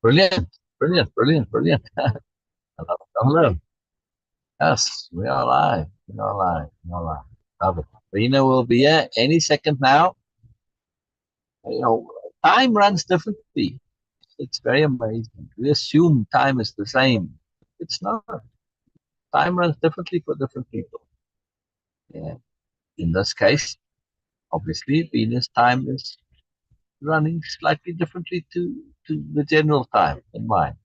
Brilliant, brilliant, brilliant, brilliant. Hello, hello. Yes, we are live. We are live. We are live. Love it. Beena will be here any second now. You know, time runs differently. It's very amazing. We assume time is the same. It's not. Time runs differently for different people. Yeah. In this case, obviously, Venus time is running slightly differently to the general time in mine.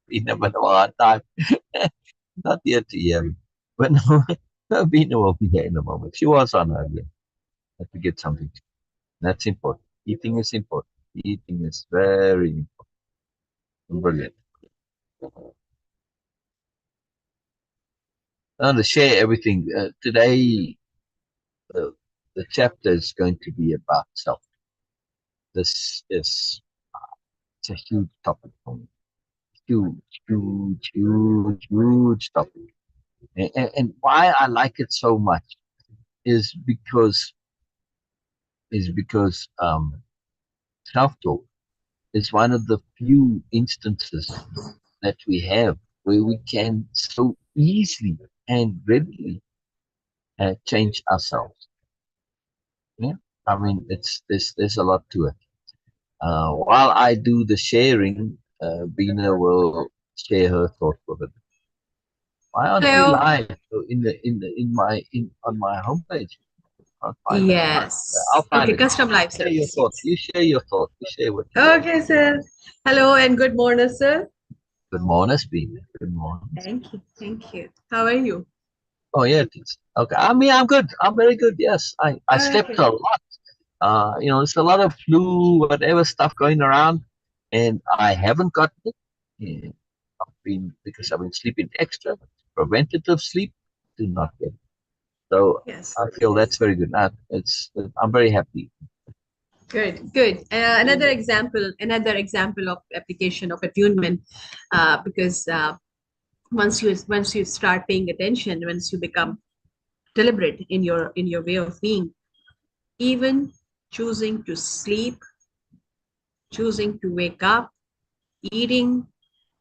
Bina Manawa time. Not yet EM. But no, Bina will be here in a moment. She was on earlier. Had to get something. That's important. Eating is important. Eating is very important. Brilliant. Now to share everything. Today, uh, the chapter is going to be about self. This is it's a huge topic for me. Huge, huge, huge, huge topic. And why I like it so much is because self-talk is one of the few instances that we have where we can so easily and readily change ourselves. Yeah, I mean, there's a lot to it. While I do the sharing, Bina will share her thoughts with it. Why aren't we Hello. live in on my homepage? Can't find it. I'll Yes. find Okay, it. custom live Share your service. thoughts. Yes. You share your thoughts. You share what you want. Okay, sir. Hello and good morning, sir. Good morning, Bina. Good morning. Thank you. Thank you. How are you? Oh yeah, it is. Okay. I mean, I'm good. I'm very good. Yes, I slept Okay. a lot. There's a lot of flu, whatever stuff going around, and I haven't gotten it. Yeah, because I've been sleeping extra, preventative sleep, do not get it. So Yes. I feel that's very good. I'm very happy. Good. Good. Another example of application of attunement, because once you start paying attention, once you become deliberate in your way of being, even choosing to sleep, choosing to wake up, eating,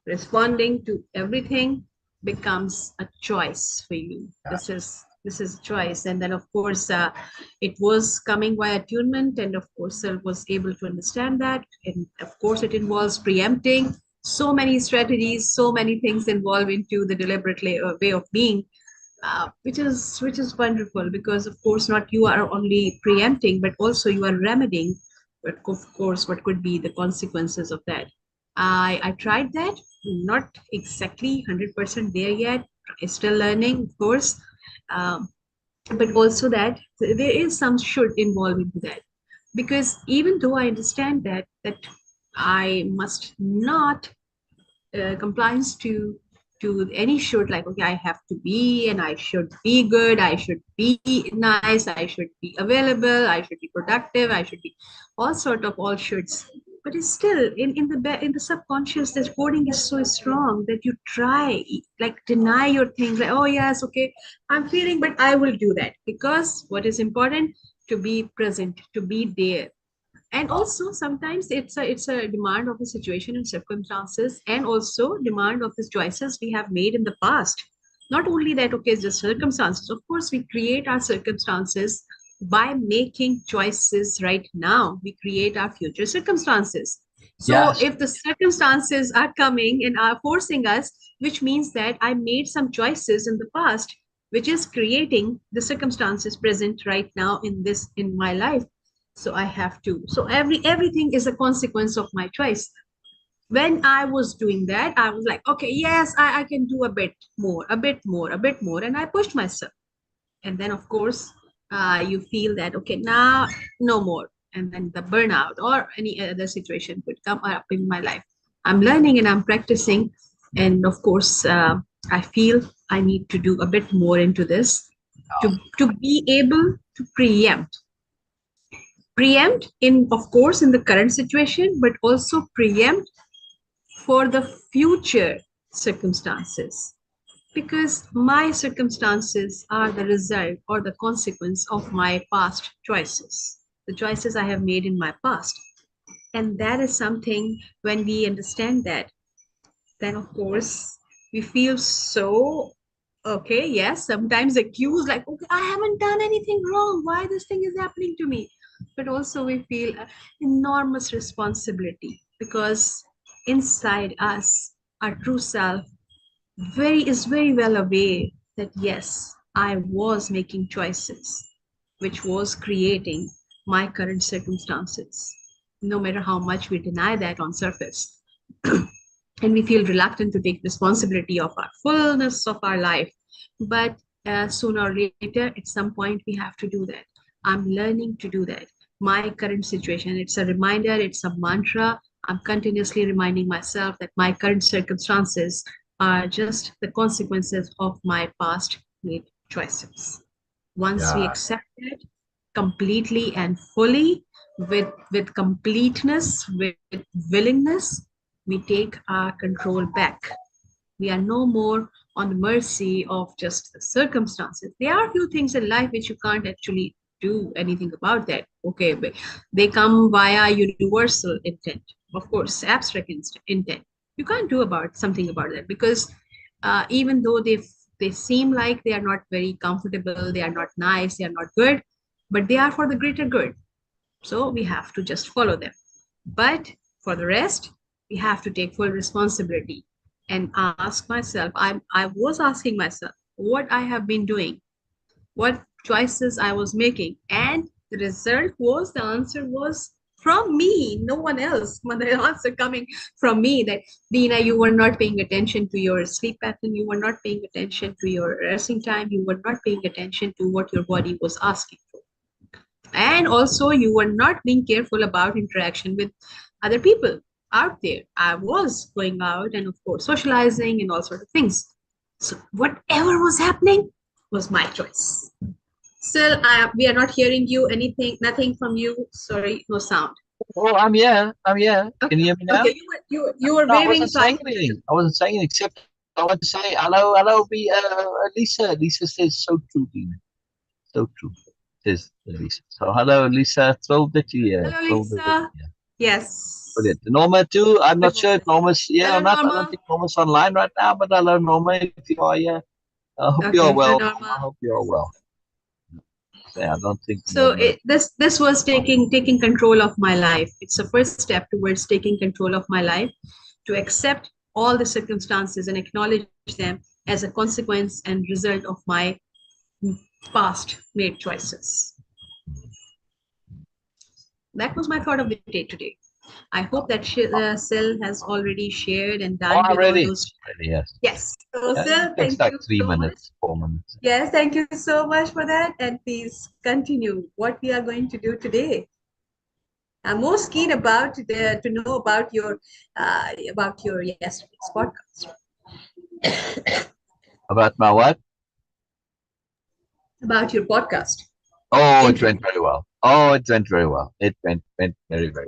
responding to everything becomes a choice for you. This is choice. And then of course it was coming via attunement, and of course I was able to understand that. And of course it involves preempting so many strategies, so many things involved into the deliberate way of being, which is wonderful, because of course not you are only preempting, but also you are remedying, but of course what could be the consequences of that. I tried that, not exactly 100% there yet, still learning, of course. um, but also that there is some should involve into that, because even though I understand that I must not compliance to any should, like, okay, I have to be, and I should be good, I should be nice, I should be available, I should be productive, I should be all sort of all shoulds. But it's still in the subconscious, this coding is so strong that you try, like, deny your things, like, oh yes, okay, I'm feeling, but I will do that, because what is important, to be present, to be there. And also sometimes it's a demand of the situation and circumstances, and also demand of the choices we have made in the past. Not only that, okay, it's the circumstances, of course we create our circumstances by making choices. Right now we create our future circumstances. So Yes, if the circumstances are coming and are forcing us, which means that I made some choices in the past, which is creating the circumstances present right now in my life. So I have to, so everything is a consequence of my choice. When I was doing that, I was like, okay, yes, I can do a bit more, a bit more, a bit more, and I pushed myself. And then of course you feel that, okay, now no more, and then the burnout or any other situation could come up in my life. I'm learning and I'm practicing, and of course I feel I need to do a bit more into this, to be able to preempt in, of course, in the current situation, but also preempt for the future circumstances, because my circumstances are the result or the consequence of my past choices, the choices I have made in my past. And that is something, when we understand that, then of course we feel so okay. Yes, sometimes accused, like, okay, I haven't done anything wrong. Why this thing is happening to me? But also we feel enormous responsibility, because inside us, our true self very well aware that yes, I was making choices which was creating my current circumstances, no matter how much we deny that on surface. And we feel reluctant to take responsibility of our fullness of our life. But sooner or later, at some point, we have to do that. I'm learning to do that. My current situation, it's a reminder, it's a mantra. I'm continuously reminding myself that my current circumstances are just the consequences of my past made choices. Once we Yeah, accept it completely and fully, with completeness, with willingness, we take our control back. We are no more on the mercy of just the circumstances. There are a few things in life which you can't actually do anything about that. Okay, but they come via universal intent, of course, abstract intent. You can't do about something about that, because even though they seem like they are not very comfortable, they are not nice, they are not good, but they are for the greater good. So we have to just follow them. But for the rest, we have to take full responsibility and ask myself. I was asking myself what I have been doing, what choices I was making, and the result was, the answer was from me, no one else. The answer coming from me, that Beena, you were not paying attention to your sleep pattern, you were not paying attention to your resting time, you were not paying attention to what your body was asking for, and also you were not being careful about interaction with other people out there. I was going out and of course socializing and all sorts of things. So whatever was happening was my choice. Still, we are not hearing you anything, nothing from you. Sorry, no sound. oh, I'm here. I'm here. Can Okay, you hear me now? okay, you were No, I waving, wasn't so I saying thought you. anything. I wasn't saying anything except I want to say hello, hello, Lisa. Lisa says so true, Dean. So true, says Lisa. So hello, Lisa. Thrilled that you're here. Hello, Thrilled that you're Lisa. here. Yes. Brilliant. Norma too. I'm Good not sure if morning. Norma's here or Hello, not. I don't Norma. think Norma's online right now, but hello, Norma, if you are here. I hope you are Okay, hello, well, Norma. I Norma. hope you are well. So, I don't think So Norma. this was taking control of my life. It's the first step towards taking control of my life, to accept all the circumstances and acknowledge them as a consequence and result of my past made choices. That was my thought of the day today. I hope that Syl has already shared and Oh, done I'm with all ready. those. Ready, yes. Yes. So Yeah, Syl, it takes thank like you three so much. minutes, 4 minutes. Yes, thank you so much for that. And please continue what we are going to do today. I'm most keen about to know about your yesterday's podcast, About my what? about your podcast. Oh, it Interview. went very well. Oh, it went very well. It went very, very well.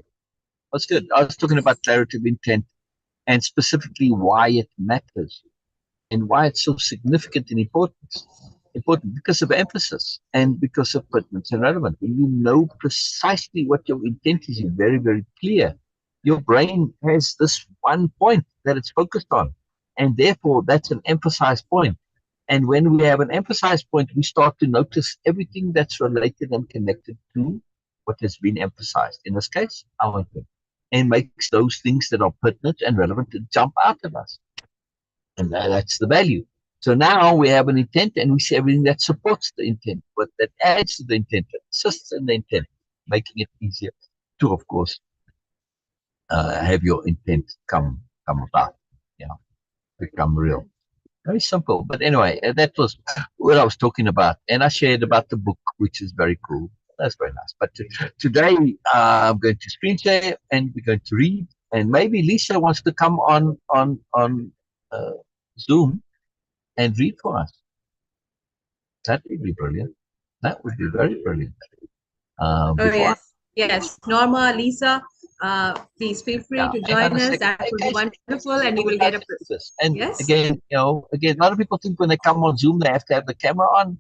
That's good. I was talking about clarity of intent and specifically why it matters and why it's so significant and important. Important because of emphasis and because of pertinence and relevance. When you know precisely what your intent is, you're very, very clear. Your brain has this one point that it's focused on, and therefore that's an emphasized point. And when we have an emphasized point, we start to notice everything that's related and connected to what has been emphasized. In this case, our intent, and makes those things that are pertinent and relevant to jump out of us. And that's the value. So now we have an intent and we see everything that supports the intent, but that adds to the intent, that assists in the intent, making it easier to, of course, have your intent come about, you know, become real. Very simple. But anyway, that was what I was talking about. And I shared about the book, which is very cool. That's very nice. But today I'm going to screen share and we're going to read. And maybe Lisa wants to come on uh, Zoom and read for us. That would be brilliant. That would be very brilliant. Oh Before, yes, yes. Norma, Lisa, please feel free yeah, to hang on join a us. second. That would be Okay, so wonderful, and you before will we get go a into this, and yes. again, again, a lot of people think when they come on Zoom they have to have the camera on,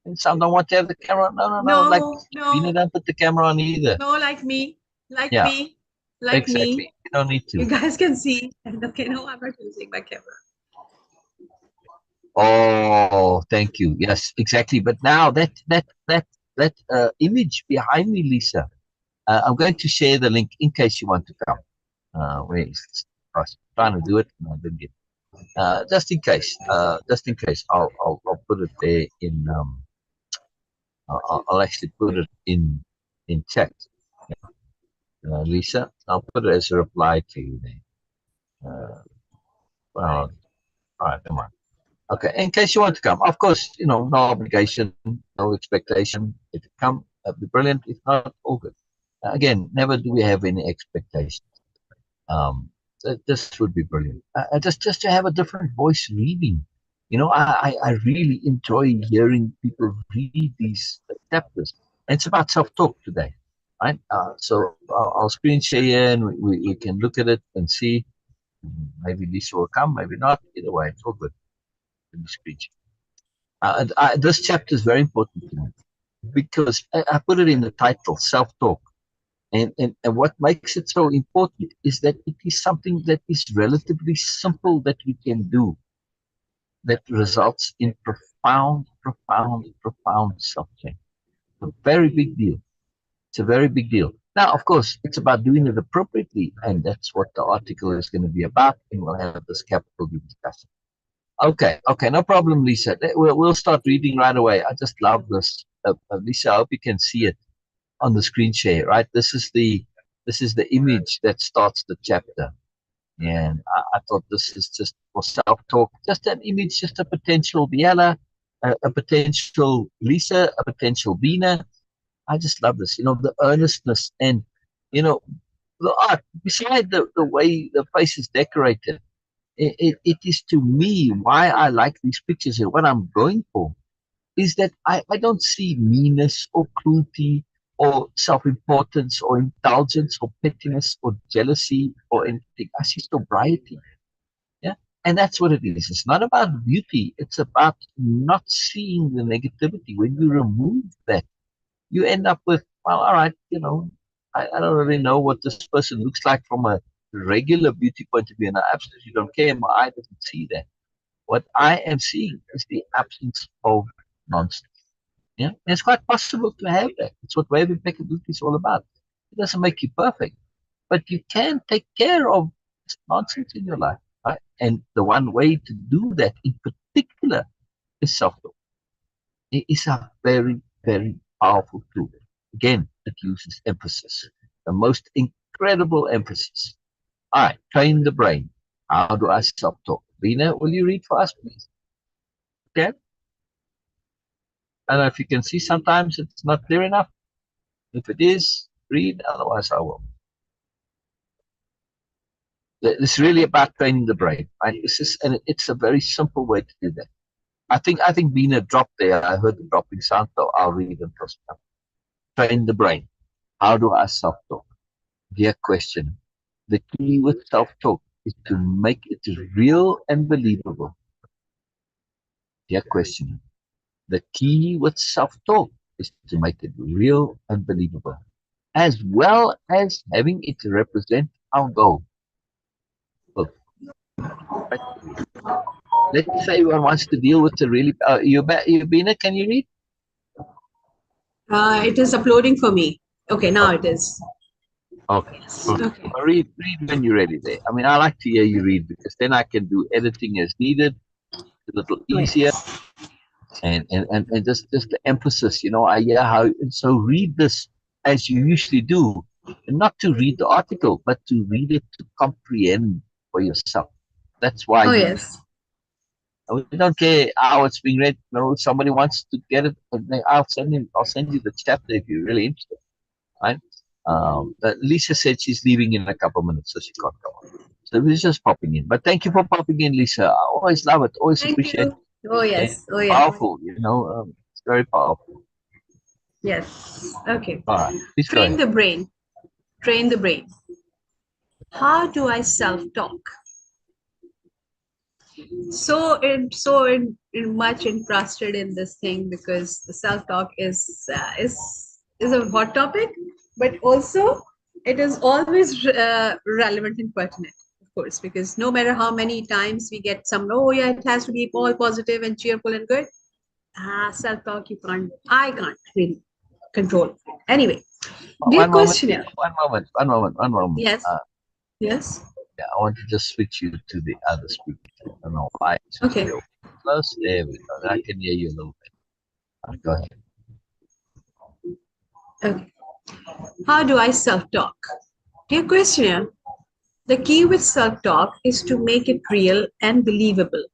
and some don't want to have the camera on. No, no, no. Like No, Bina no, don't put the camera on either. no. Like me, like Yeah, me. like Exactly. me. You don't need You to. guys can see. And okay, no, I'm not using my camera. Oh, thank you. Yes, exactly. But now that image behind me, Lisa, I'm going to share the link in case you want to come. Where is this? I was trying to do it and I didn't get it. Just in case, I'll put it there in I'll actually put it in chat, Lisa. I'll put it as a reply to you there. Well, all right, come on. Okay, in case you want to come, of course, no obligation, no expectation. If you come, that'd be brilliant. If not, all good. Again, never do we have any expectations. This would be brilliant. Just to have a different voice reading. I really enjoy hearing people read these chapters. And it's about self-talk today, right? So I'll screen share here and we can look at it and see. Maybe Lisa will come, maybe not. Either way, it's all good in the screen share. This chapter is very important to me because I put it in the title, self-talk. And what makes it so important is that it is something that is relatively simple that we can do that results in profound self-change. A very big deal. It's a very big deal. Now, of course, it's about doing it appropriately, and that's what the article is going to be about, and we'll have this capital B discussion. Okay, no problem, Lisa. We'll start reading right away. I just love this. Lisa, I hope you can see it on the screen share, right? This is the image that starts the chapter. And I thought this is just for self-talk, just an image, just a potential Biella, a potential Lisa, a potential Beena. I just love this, the earnestness and, the art, beside the way the face is decorated. It is to me why I like these pictures and what I'm going for is that I don't see meanness or cruelty or self-importance or indulgence or pettiness or jealousy or anything. I see sobriety. Yeah. And that's what it is. It's not about beauty. It's about not seeing the negativity. When you remove that, you end up with, well, all right, I don't really know what this person looks like from a regular beauty point of view, and I absolutely don't care. My eye doesn't see that. What I am seeing is the absence of nonsense. Yeah, and it's quite possible to have that. It's what Way-of-Impeccability is all about. It doesn't make you perfect, but you can take care of this nonsense in your life, right? And the one way to do that, in particular, is self-talk. It is a very, very powerful tool. Again, it uses emphasis, the most incredible emphasis. All right, train the brain. How do I self-talk? Beena, will you read for us, please? Okay. I don't know if you can see. Sometimes it's not clear enough. If it is, read. Otherwise, I will. It's really about training the brain, right? And it's a very simple way to do that. I think Beena dropped there. I heard the dropping sound, so I'll read it first. Train the brain. How do I self-talk? Dear question. The key with self-talk is to make it real and believable. Dear question. The key with self-talk is to make it real and believable, as well as having it represent our goal. Look, let's say one wants to deal with the really. Beena, can you read? It is uploading for me. Okay, now it Okay. is. Okay. Yes. Good. Okay. Read when you're ready there. I mean, I like to hear you read because then I can do editing as needed. It's a little Oh, easier. yes. And just the emphasis, I hear how. And so read this as you usually do, and not to read the article, but to read it to comprehend for yourself. That's why Oh, you. yes. We don't care how it's being read. Somebody wants to get it, I'll send you the chapter if you're really interested. Right? Lisa said she's leaving in a couple of minutes, so she can't come on. So we're just popping in. But thank you for popping in, Lisa. I always love it. Always Thank appreciate you. Oh, it. yes. Oh, yes. Powerful, it's very powerful. Yes. Okay. All right, please go Train ahead. the brain. Train the brain. How do I self-talk? So much interested in this thing because the self-talk is a hot topic, but also It is always relevant and pertinent, of course, because no matter how many times we get some, oh yeah, it has to be all positive and cheerful and good. Self-talk, I can't really control. Anyway, dear One moment, questioner. one moment. Yes, yes. Yeah, I want to just switch you to the other speaker. I don't know why. Switch Okay, you close. There we go. I can hear you a little bit. Go ahead. okay. How do I self-talk? Dear questioner, the key with self-talk is to make it real and believable,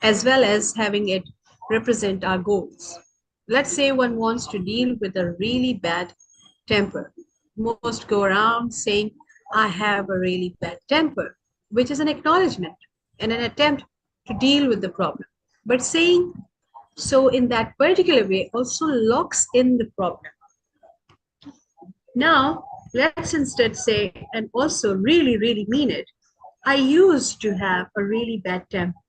as well as having it represent our goals. Let's say one wants to deal with a really bad temper. Most go around saying, I have a really bad temper, which is an acknowledgement and an attempt to deal with the problem. But saying so in that particular way also locks in the problem. Now, let's instead say, and also really, really mean it, I used to have a really bad temper.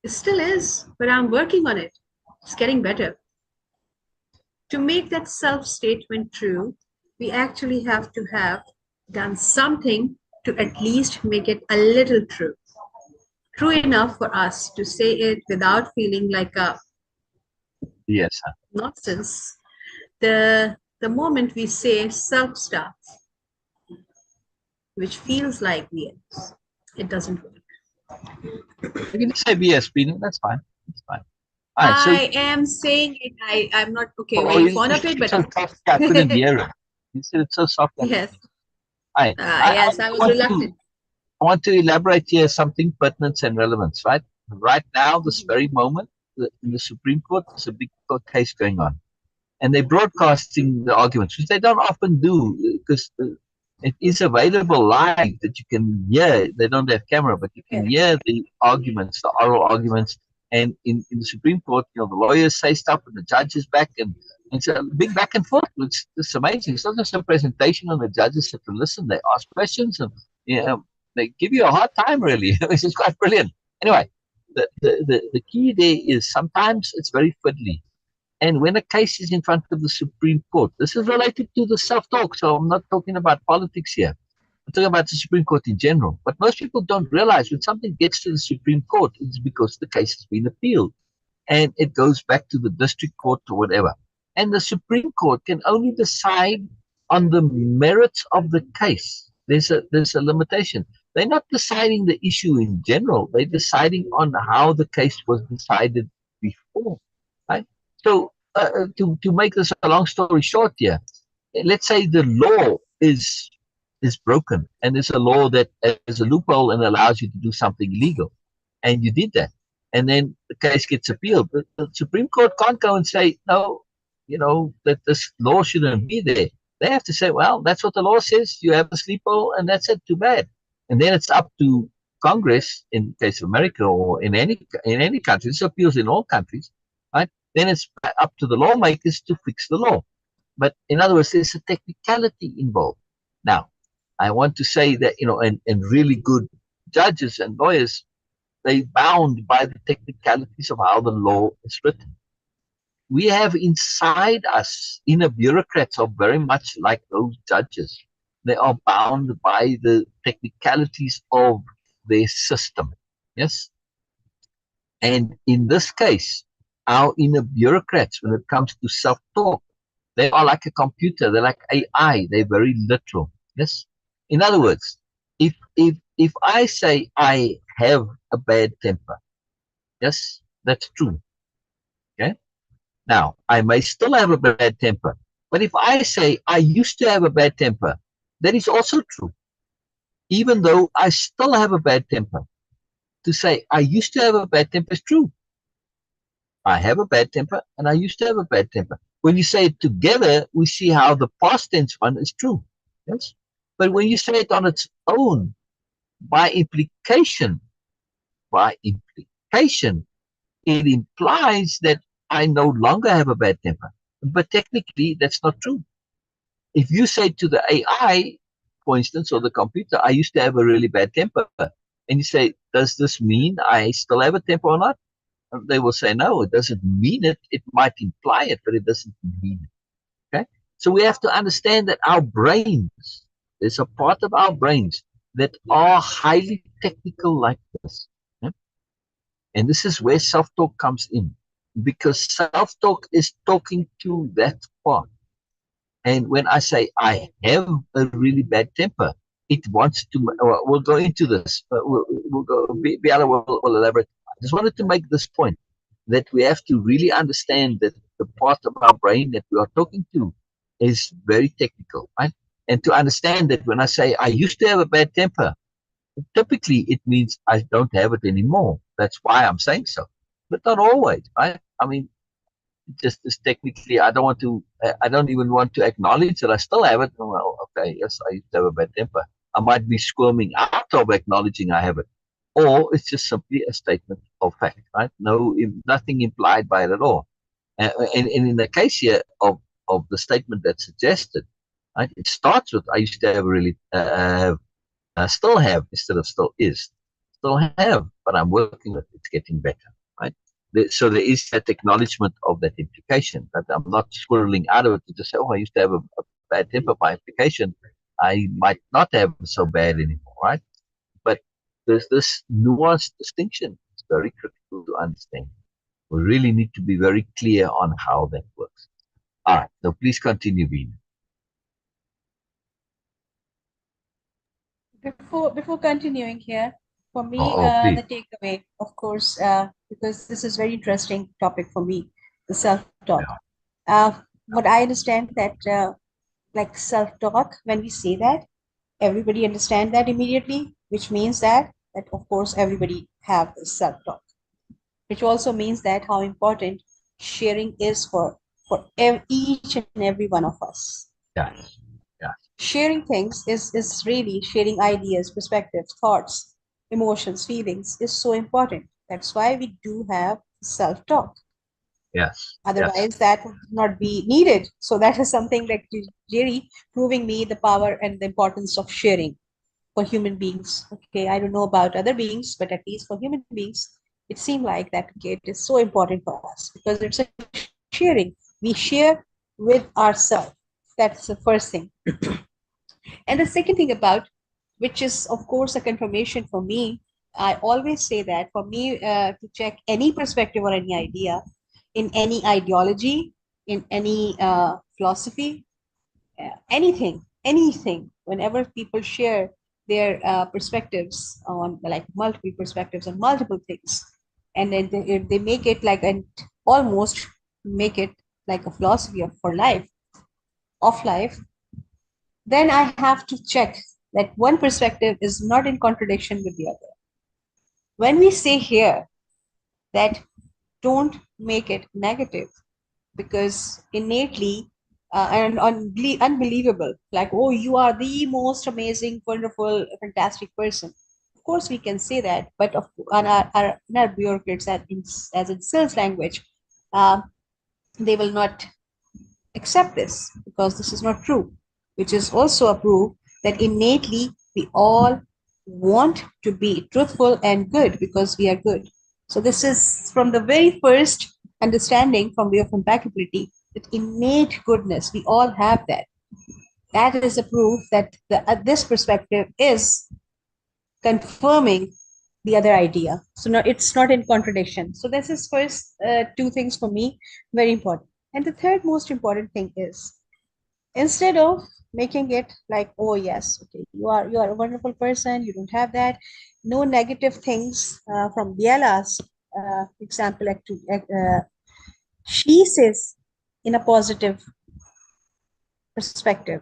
It still is, but I'm working on it. It's getting better. To make that self statement true, we actually have to have done something to at least make it a little true. True enough for us to say it without feeling like a Yes. nonsense. The moment we say self stuff, which feels like BS, it doesn't work. You can just say BSP. No, that's fine. That's fine. All right. So, I am saying it. I'm not okay, oh, very you fond of said it, it's but so soft. I couldn't hear it. You said it's so soft. I couldn't yes, hear it. All right. I yes, I was want to. reluctant. I want to elaborate here something pertinence and relevance, right? Right now, this very moment, in the Supreme Court, there's a big court case going on. And they're broadcasting the arguments, which they don't often do because it is available live that you can hear. They don't have camera, but you can hear the arguments, the oral arguments. And in the Supreme Court, the lawyers say stuff and the judges back, and it's a big back and forth. It's amazing. It's not just a presentation, and the judges have to listen. They ask questions, and they give you a hard time, really, which is quite brilliant. Anyway, the key there is sometimes it's very fiddly. And when a case is in front of the Supreme Court, this is related to the self-talk, so I'm not talking about politics here. I'm talking about the Supreme Court in general. But most people don't realize when something gets to the Supreme Court, it's because the case has been appealed and it goes back to the district court or whatever. And the Supreme Court can only decide on the merits of the case. There's a limitation. They're not deciding the issue in general. They're deciding on how the case was decided before. Right? So to make this a long story short here, let's say the law is broken and there's a law that has a loophole and allows you to do something illegal, and you did that, and then the case gets appealed. But the Supreme Court can't go and say no, that this law shouldn't be there. They have to say, well, that's what the law says. You have a loophole, and that's it. Too bad. And then it's up to Congress, in the case of America or in any country. This appeals in all countries, right? Then it's up to the lawmakers to fix the law. But in other words, there's a technicality involved. Now, I want to say that, and really good judges and lawyers, they bound by the technicalities of how the law is written. We have inside us inner bureaucrats are very much like those judges. They are bound by the technicalities of their system. Yes. And in this case, our inner bureaucrats, when it comes to self-talk, they are like a computer. They're like AI. They're very literal. Yes. In other words, if I say I have a bad temper, yes, that's true. Okay. Now I may still have a bad temper, but if I say I used to have a bad temper, that is also true. Even though I still have a bad temper, to say I used to have a bad temper is true. I have a bad temper and I used to have a bad temper. When you say it together, we see how the past tense one is true. Yes. But when you say it on its own, by implication, it implies that I no longer have a bad temper. But technically, that's not true. If you say to the AI, for instance, or the computer, I used to have a really bad temper, and you say, does this mean I still have a temper or not? They will say, no, it doesn't mean it. It might imply it, but it doesn't mean it. Okay? So we have to understand that our brains there's a part of our brains that are highly technical like this. Yeah? And this is where self-talk comes in, because self-talk is talking to that part. And when I say I have a really bad temper, it wants to, we'll go into this, but we'll go, Biella will elaborate. I just wanted to make this point that we have to really understand that the part of our brain that we are talking to is very technical, right? And to understand that when I say I used to have a bad temper, typically it means I don't have it anymore. That's why I'm saying so, but not always, right? I mean, just technically, I don't even want to acknowledge that I still have it. Well, okay, yes, I used to have a bad temper. I might be squirming out of acknowledging I have it, or it's just simply a statement of fact, right? No, nothing implied by it at all. And in the case here of the statement that's suggested, right, it starts with I used to have really still have instead of still is, still have, but I'm working with it. It's getting better, right? So there is that acknowledgement of that implication, that I'm not swirling out of it to just say, oh, I used to have a bad temper by implication. I might not have so bad anymore, right? But there's this nuanced distinction. It's very critical to understand. We really need to be very clear on how that works. All right, so please continue, Beena. Before continuing here, for me, Oh, please. the takeaway, of course, because this is very interesting topic for me, the self-talk. Yeah. What I understand that like self-talk, when we say that, everybody understand that immediately, which means that of course everybody have the self-talk, which also means that how important sharing is for each and every one of us. Yes. Yeah. Sharing things is really sharing ideas, perspectives, thoughts, emotions, feelings is so important. That's why we do have self-talk. Yes. Yes. Otherwise, that would not be needed. So that is something like really proving me the power and the importance of sharing for human beings. Okay, I don't know about other beings, but at least for human beings, it seemed like that okay, it is so important for us because it's a sharing. We share with ourselves. That's the first thing. And the second thing about, which is of course a confirmation for me, I always say that for me to check any perspective or any idea in any ideology, in any philosophy, anything, whenever people share their perspectives on like multiple perspectives on multiple things, and then they make it like and almost make it like a philosophy of life, then I have to check that one perspective is not in contradiction with the other. When we say here that don't make it negative, because innately and unbelievable, like, oh, you are the most amazing, wonderful, fantastic person. Of course, we can say that, but in our bureaucrats, as in sales language, uh, they will not accept this because this is not true, which is also a proof that innately we all want to be truthful and good because we are good. So this is from the very first understanding from way of impeccability, that innate goodness, we all have that. That is a proof that this perspective is confirming the other idea. So no, it's not in contradiction. So this is first two things for me, very important. And the third most important thing is, instead of making it like, oh yes, okay, you are a wonderful person, you don't have that, no negative things from Biella's example. She says in a positive perspective,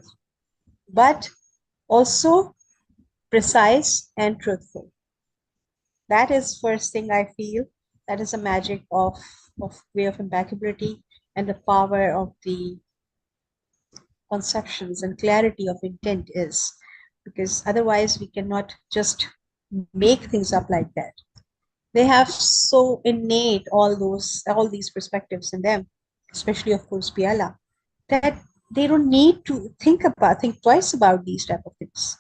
but also precise and truthful. That is first thing I feel. That is a magic of way of impeccability and the power of the conceptions and clarity of intent is, because otherwise we cannot just make things up like that. They have so innate all these perspectives in them, especially of course Biella, that they don't need to think twice about these type of things.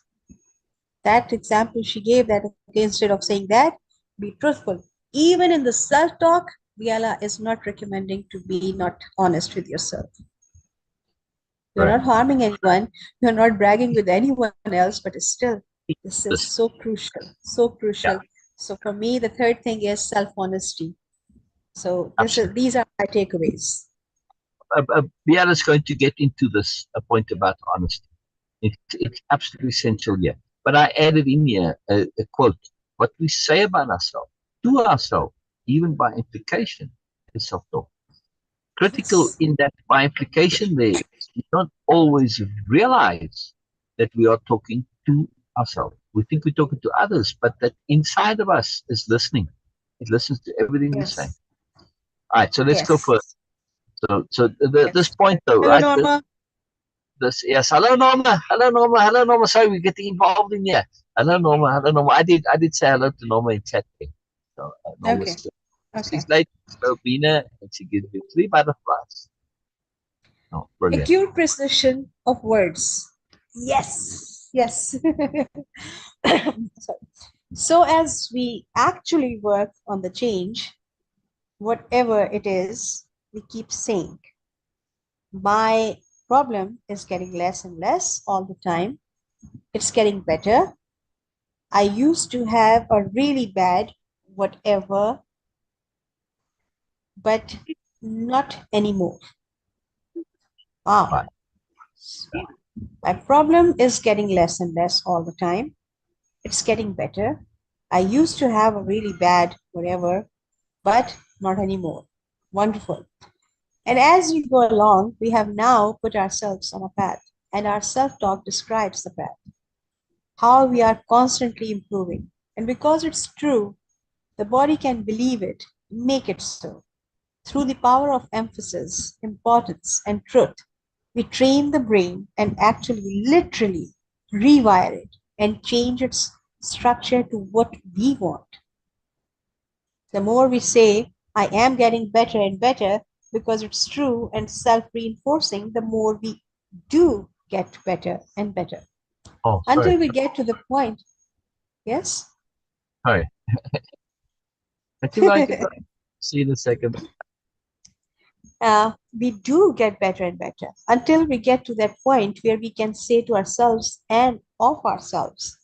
That example she gave, that okay, instead of saying that, be truthful. Even in the self-talk, Biella is not recommending to be not honest with yourself. You're Right. not harming anyone. You're not bragging with anyone else, but still, this is This, so crucial, so yeah, crucial. So for me, the third thing is self-honesty. So absolutely. these are my takeaways. Biella is going to get into this a point about honesty. It's absolutely essential here. But I added in here a quote: "What we say about ourselves, to ourselves, even by implication, is self-talk." Critical Yes. in that by implication, there we don't always realize that we are talking to ourselves. We think we're talking to others, but that inside of us is listening. It listens to everything we say. Yes. All right, so let's go Yes. further. So this Yes. point though, Hello, right? Norma. This yes. Hello, Norma. Hello, Norma. Hello, Norma. Sorry, we're getting involved in here. Hello, Norma. Hello, Norma. I did say hello to Norma in chat. So Okay. Norma's Okay. she's late. Hello, Beena, and she gives me 3 butterflies. Oh, brilliant. Acute precision of words. Yes. Yes. Sorry. So as we actually work on the change, whatever it is, we keep saying, my problem is getting less and less all the time. It's getting better. I used to have a really bad whatever, but not anymore. Wow. Right. My problem is getting less and less all the time. It's getting better. I used to have a really bad whatever, but not anymore. Wonderful. And as we go along, we have now put ourselves on a path, and our self talk describes the path, how we are constantly improving. And because it's true, the body can believe it, make it so. Through the power of emphasis, importance, and truth, we train the brain and actually literally rewire it and change its structure to what we want. The more we say, I am getting better and better because it's true and self reinforcing, the more we do get better and better Oh, sorry. until we get to the point. Yes? Sorry. But you like it. See you in a second. We do get better and better until we get to that point where we can say to ourselves and of ourselves,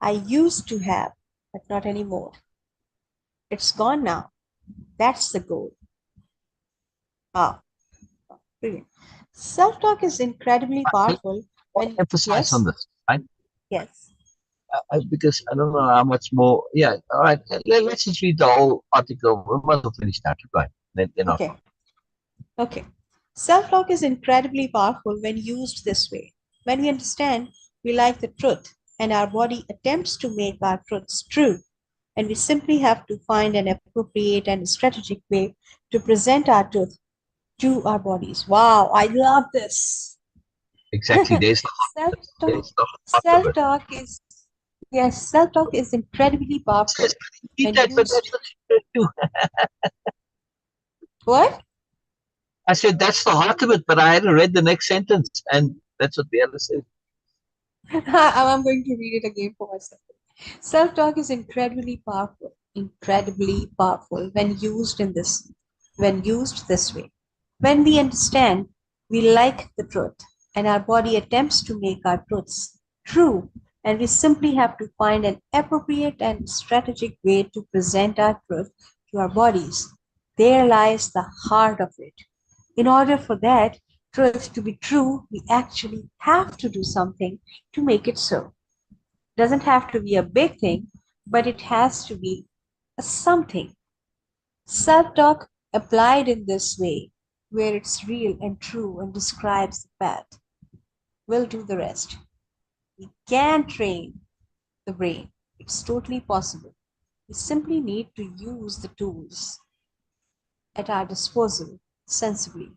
I used to have, but not anymore. It's gone now. That's the goal. Ah, brilliant. Self talk is incredibly I powerful want to when, emphasize on yes, this, right? yes, Because I don't know how much more. Yeah. All right. Let's just read the whole article. We might as well finish now. Keep going. Then I'll okay, okay. Self talk is incredibly powerful when used this way. When we understand we like the truth and our body attempts to make our truths true, and we simply have to find an appropriate and strategic way to present our truth to our bodies. Wow, I love this. exactly. Self-talk, There's the heart of it. self-talk is yes, self-talk is incredibly Says, powerful read when that, but used. that's what you do. What? I said that's the heart of it, but I hadn't read the next sentence, and that's what the other said. I'm going to read it again for myself. Self-talk is incredibly powerful when used this way. When we understand we like the truth and our body attempts to make our truths true, and we simply have to find an appropriate and strategic way to present our truth to our bodies. There lies the heart of it. In order for that truth to be true, we actually have to do something to make it so. Doesn't have to be a big thing, but it has to be a something. Self talk applied in this way, where it's real and true and describes the path, will do the rest. We can train the brain, it's totally possible. We simply need to use the tools at our disposal sensibly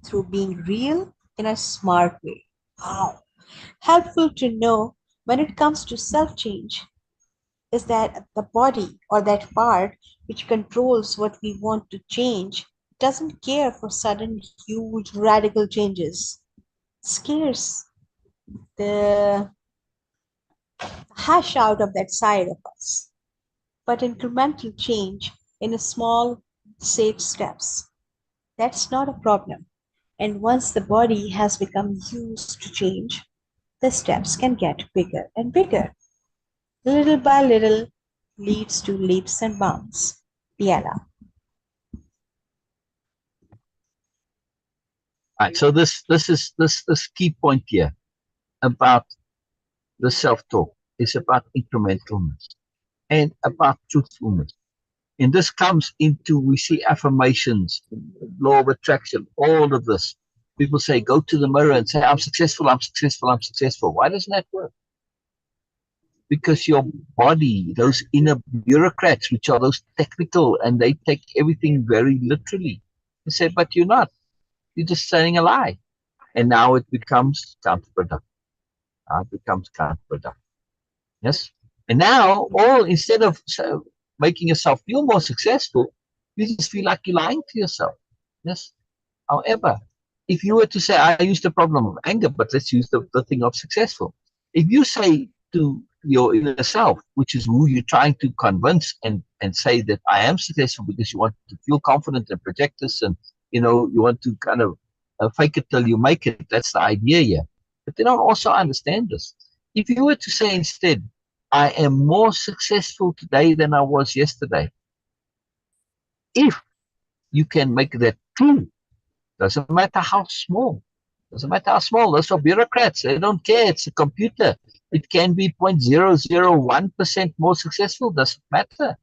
through being real in a smart way. Wow. Helpful to know when it comes to self change is that the body or that part which controls what we want to change doesn't care for sudden, huge, radical changes. Scares the hash out of that side of us. But incremental change in a small, safe steps, that's not a problem. And once the body has become used to change, the steps can get bigger and bigger. Little by little leads to leaps and bounds. Biella. Right. So this key point here about the self-talk is about incrementalness and about truthfulness. And this comes into, we see affirmations, law of attraction, all of this. People say, go to the mirror and say, I'm successful, I'm successful, I'm successful. Why doesn't that work? Because your body, those inner bureaucrats, which are those technical, and they take everything very literally. They say, but you're not. You're just saying a lie. And now it becomes counterproductive. It becomes counterproductive. Yes? And now, all instead of making yourself feel more successful, you just feel like you're lying to yourself. Yes? However, if you were to say, I use the problem of anger, but let's use the thing of successful. If you say to your inner self, which is who you're trying to convince and say that I am successful because you want to feel confident and project this, and you want to kind of fake it till you make it. That's the idea here. But they don't also understand this. If you were to say instead, I am more successful today than I was yesterday, if you can make that true, doesn't matter how small. Doesn't matter how small. Those are bureaucrats. They don't care. It's a computer. It can be 0.001% more successful. Doesn't matter.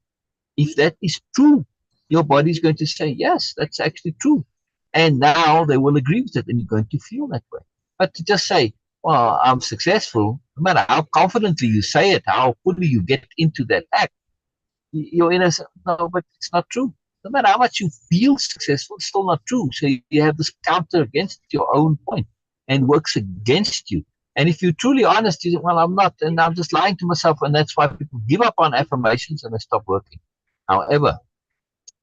If that is true, your body is going to say, yes, that's actually true. And now they will agree with it, and you're going to feel that way. But to just say, well, I'm successful, no matter how confidently you say it, how fully you get into that act, your inner self, no, but it's not true. No matter how much you feel successful, it's still not true. So you have this counter against your own point and works against you. And if you're truly honest, you say, well, I'm not, and I'm just lying to myself, and that's why people give up on affirmations and they stop working. However,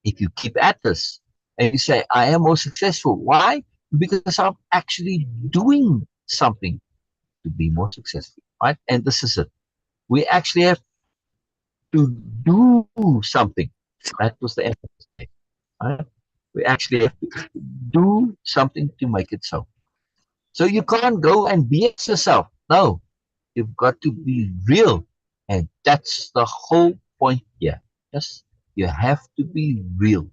if you keep at this and you say, I am more successful, why? Because I'm actually doing something to be more successful, right? And this is it. We actually have to do something. That was the emphasis. Right? We actually have to do something to make it so. So you can't go and BS yourself. No, you've got to be real. And that's the whole point here. Yes, you have to be real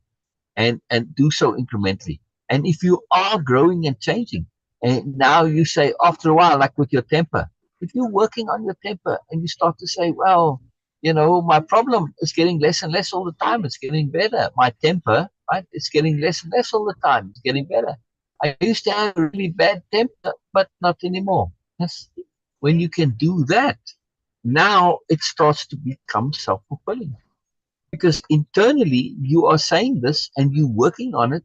and do so incrementally. And if you are growing and changing, and now you say after a while, like with your temper, if you're working on your temper and you start to say, well, my problem is getting less and less all the time. It's getting better. My temper, right? It's getting less and less all the time. It's getting better. I used to have a really bad temper, but not anymore. Yes. When you can do that, now it starts to become self-fulfilling. Because internally you are saying this and you're working on it,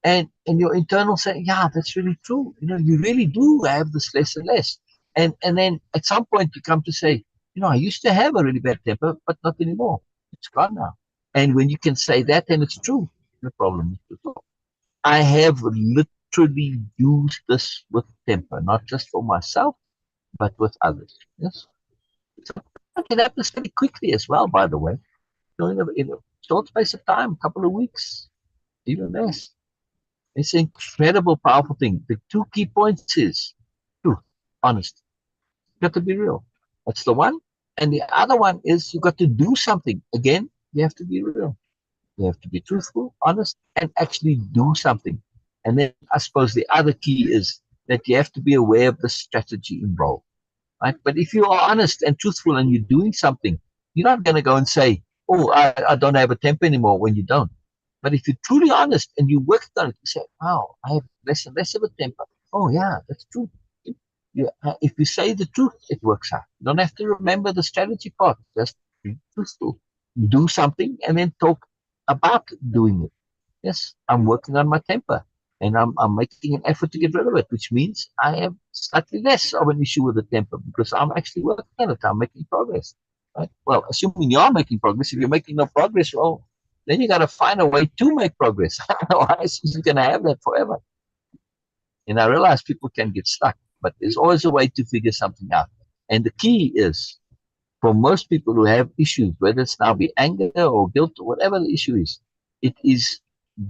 and your internal saying, yeah, that's really true. You really do have this less and less. And then at some point you come to say, I used to have a really bad temper, but not anymore. It's gone now. And when you can say that, then it's true. The problem is true. I have literally used this with temper, not just for myself, but with others. Yes. So I can have this very quickly as well, by the way. In a short space of time, a couple of weeks, even less. It's an incredible, powerful thing. The two key points is truth, honesty. You got to be real. That's the one. And the other one is you got to do something. Again, you have to be real. You have to be truthful, honest, and actually do something. And then I suppose the other key is that you have to be aware of the strategy involved. Right? But if you are honest and truthful and you're doing something, you're not going to go and say, oh, I don't have a temper anymore when you don't. But if you're truly honest and you work on it, you say, wow, I have less and less of a temper. Oh, yeah, that's true. If you say the truth, it works out. You don't have to remember the strategy part. Just be truthful. Do something and then talk about doing it. Yes, I'm working on my temper and I'm making an effort to get rid of it, which means I have slightly less of an issue with the temper because I'm actually working on it. I'm making progress. Right? Well, assuming you are making progress, if you're making no progress, well, then you got to find a way to make progress. Otherwise, you're going to have that forever. And I realize people can get stuck, but there's always a way to figure something out. And the key is for most people who have issues, whether it's now be anger or guilt or whatever the issue is, it is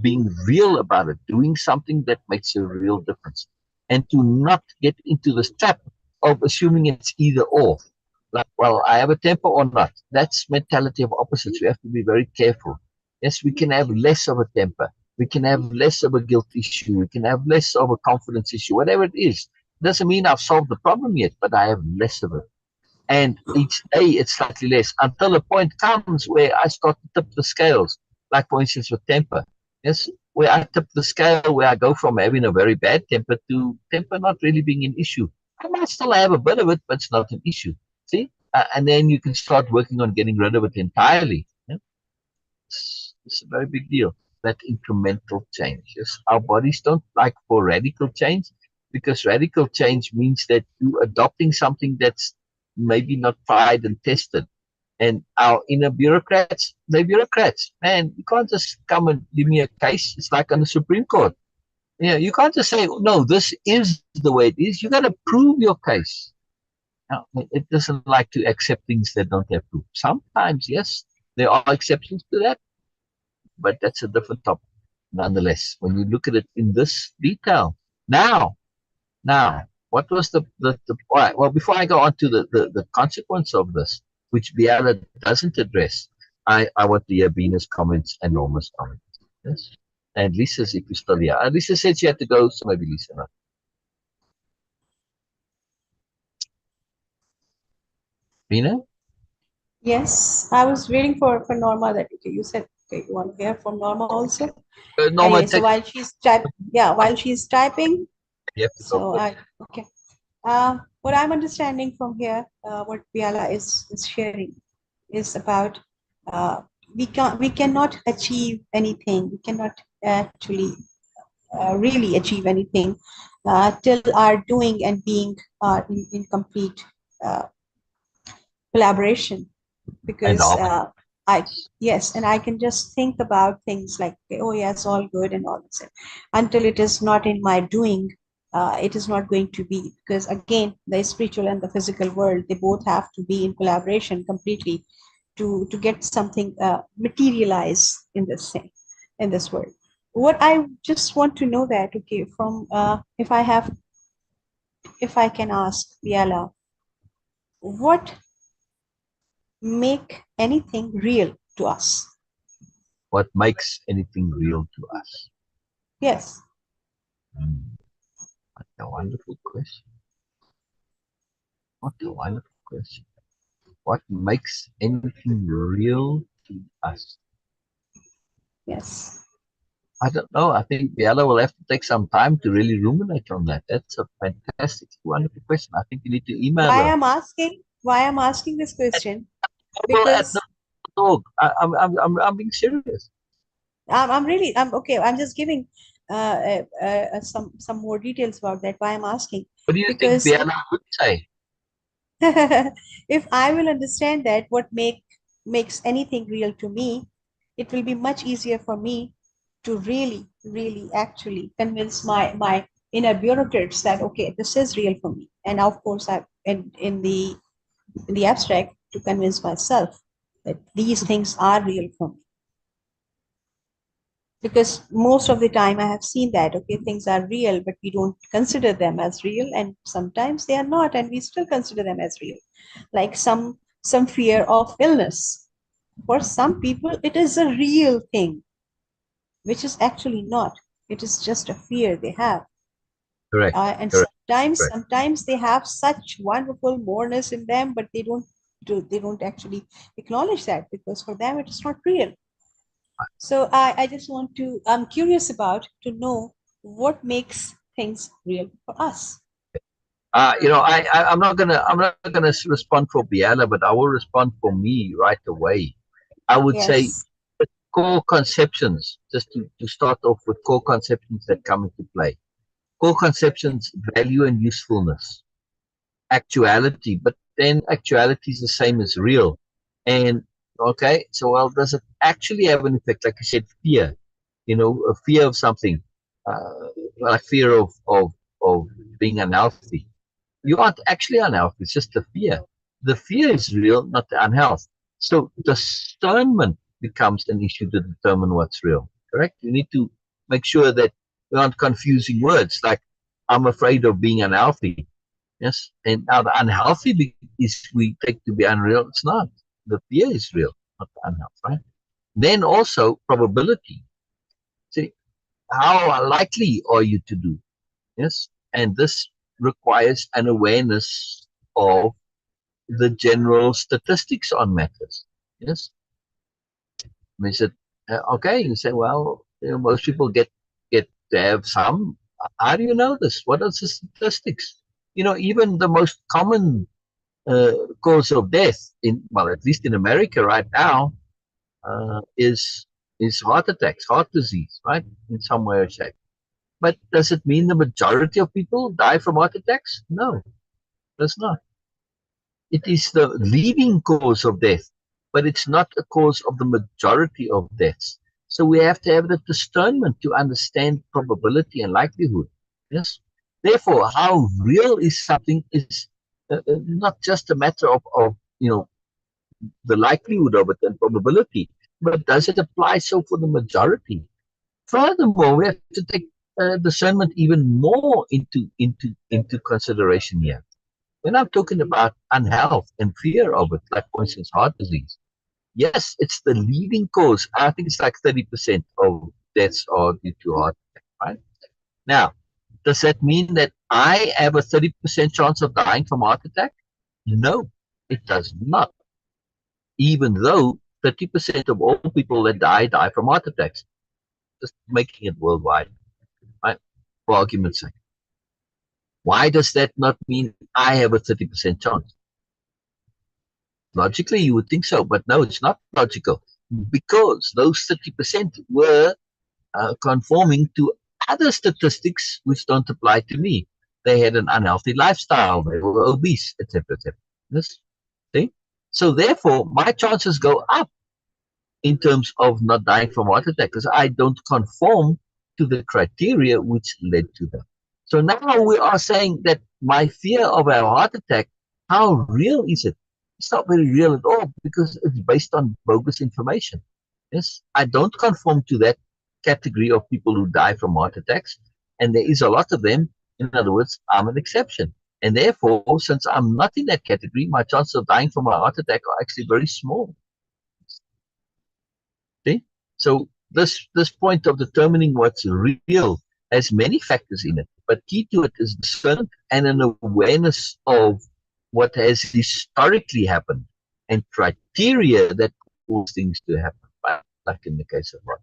being real about it, doing something that makes a real difference, and to not get into this trap of assuming it's either or. Like, well, I have a temper or not. That's mentality of opposites. We have to be very careful. Yes, we can have less of a temper. We can have less of a guilt issue. We can have less of a confidence issue, whatever it is. Doesn't mean I've solved the problem yet, but I have less of it. And each day it's slightly less until a point comes where I start to tip the scales, like for instance with temper. Yes, where I tip the scale, where I go from having a very bad temper to temper not really being an issue. I might still have a bit of it, but it's not an issue. See? And then you can start working on getting rid of it entirely. Yeah? It's a very big deal. That incremental change. Yes, our bodies don't like for radical change, because radical change means that you're adopting something that's maybe not tried and tested. And our inner bureaucrats, they're bureaucrats. Man, you can't just come and give me a case. It's like on the Supreme Court. Yeah, you can't just say, no, this is the way it is. You got to prove your case. Now, it doesn't like to accept things that don't have proof. Sometimes, yes, there are exceptions to that, but that's a different topic. Nonetheless, when you look at it in this detail, now, what was the well, before I go on to the consequence of this, which Biella doesn't address, I want to hear Beena's comments and Norma's comments. Yes? And Lisa's, if you're still here. Lisa said she had to go, so maybe Lisa not. Beena? Yes, I was waiting for Norma that okay, you said okay, you want to hear from Norma also. Norma, Anyway, so while she's typing, you have to go so first. okay. What I'm understanding from here, what Biala is sharing is about we cannot achieve anything. We cannot actually really achieve anything till our doing and being are in complete uh, collaboration. And Because I yes, and I can just think about things like okay, oh yes, all good and all this until it is not in my doing. It is not going to be, because again the spiritual and the physical world, they both have to be in collaboration completely to get something materialize in this thing, in this world. What I just want to know that okay, from if I can ask Biala, what make anything real to us? what makes anything real to us? Yes. What a wonderful question. What a wonderful question. What makes anything real to us? Yes. I don't know. I think Biella will have to take some time to really ruminate on that. That's a fantastic, wonderful question. I think you need to email her. Why I'm asking this question? Well, at Because the talk, I'm being serious. I'm okay. I'm just giving some more details about that. Why I'm asking? What do you think Because Biella would say? if I will understand that what makes anything real to me, it will be much easier for me to really actually convince my inner bureaucrats that okay, this is real for me. And of course I in the abstract to convince myself that these things are real for me. Because most of the time I have seen that okay, things are real, but we don't consider them as real, and sometimes they are not, and we still consider them as real. Like some fear of illness. For some people, it is a real thing, which is actually not. It is just a fear they have. Correct. And Correct. sometimes they have such wonderful moreness in them, but they don't actually acknowledge that because for them it is not real. So I just want to, I'm curious about to know what makes things real for us. I'm not gonna respond for Biella, but I will respond for me right away. I would say Yes. core conceptions, just to start off with core conceptions that come into play. Core conceptions, value and usefulness, actuality, but then actuality is the same as real. And okay, so well, does it actually have an effect? Like I said, fear, a fear of something, like fear of being unhealthy. You aren't actually unhealthy, it's just the fear. The fear is real, not the unhealth. So discernment becomes an issue to determine what's real. correct? You need to make sure that we aren't confusing words like I'm afraid of being unhealthy. Yes, and now the unhealthy is we take to be unreal. It's not. The fear is real, not the unhealth, right? Then also probability. See, how likely are you to do? Yes, and this requires an awareness of the general statistics on matters. Yes, we said, okay, you say, well, most people get to have some. How do you know this? What are the statistics? Even the most common cause of death well, at least in America right now, is heart attacks, heart disease, right? In some way or shape. But does it mean the majority of people die from heart attacks? No, it does not. It is the leading cause of death, but it's not a cause of the majority of deaths. So we have to have the discernment to understand probability and likelihood. Yes. Therefore, how real is something is not just a matter of the likelihood of it and probability, but does it apply so for the majority? Furthermore, we have to take discernment even more into consideration here. When I'm talking about unhealth and fear of it, like for instance heart disease, yes, it's the leading cause. I think it's like 30% of deaths are due to heart attack, right? Now, does that mean that I have a 30% chance of dying from heart attack? No, it does not. Even though 30% of all people that die from heart attacks, just making it worldwide, right? For argument's sake. Why does that not mean I have a 30% chance? Logically, you would think so, but no, it's not logical because those 30% were conforming to other statistics which don't apply to me. They had an unhealthy lifestyle, they were obese, etc., etc. Yes? See? So therefore, my chances go up in terms of not dying from heart attack because I don't conform to the criteria which led to that. So now we are saying that my fear of a heart attack, how real is it? It's not very real at all because it's based on bogus information. Yes, I don't conform to that category of people who die from heart attacks, and there is a lot of them. In other words, I'm an exception. And therefore, since I'm not in that category, my chances of dying from a heart attack are actually very small. See? So this point of determining what's real has many factors in it, but key to it is discernment and an awareness of what has historically happened and criteria that cause things to happen, like in the case of rock.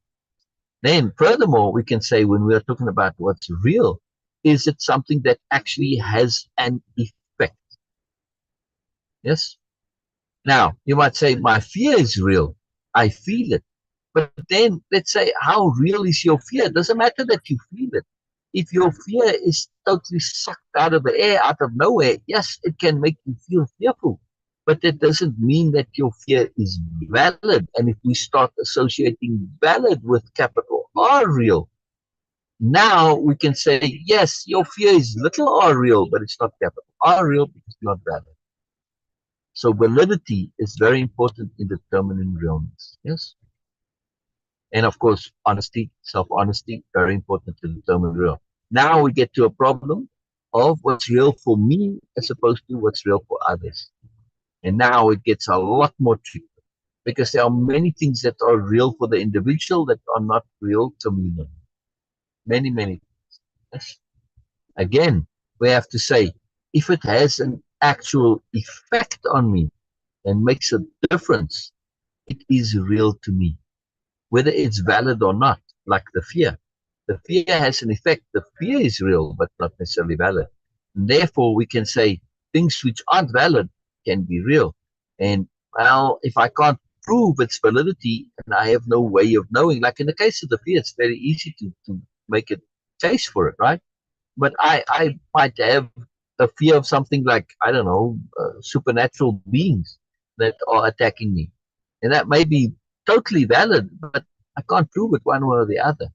Then, furthermore, we can say when we are talking about what's real, is it something that actually has an effect? Yes? Now, you might say, my fear is real. I feel it. But then let's say, how real is your fear? It doesn't matter that you feel it. If your fear is totally sucked out of the air, out of nowhere, yes, it can make you feel fearful. But that doesn't mean that your fear is valid. And if we start associating valid with capital R real, now we can say, yes, your fear is little r real, but it's not capital R real because it's not valid. So validity is very important in determining realness. Yes. And of course, honesty, self-honesty, very important to determine real. Now we get to a problem of what's real for me as opposed to what's real for others. And now it gets a lot more tricky because there are many things that are real for the individual that are not real to me. Many, many things. Yes. Again, we have to say, if it has an actual effect on me and makes a difference, it is real to me. Whether it's valid or not, like the fear. The fear has an effect. The fear is real, but not necessarily valid. And therefore, we can say things which aren't valid can be real. And well, if I can't prove its validity and I have no way of knowing, like in the case of the fear, it's very easy to make a case for it, right? But I might have a fear of something like, I don't know, supernatural beings that are attacking me. And that may be totally valid, but I can't prove it one way or the other.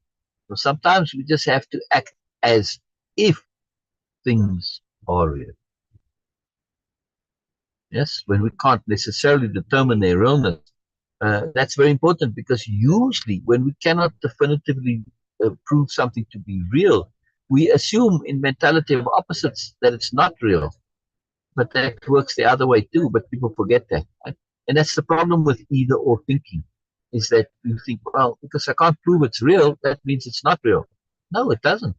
So sometimes we just have to act as if things are real. Yes, when we can't necessarily determine their realness, That's very important, because usually when we cannot definitively prove something to be real, we assume in mentality of opposites that it's not real. But that works the other way too, but people forget that. Right? And that's the problem with either or thinking, is that you think, well, because I can't prove it's real, that means it's not real. No, it doesn't.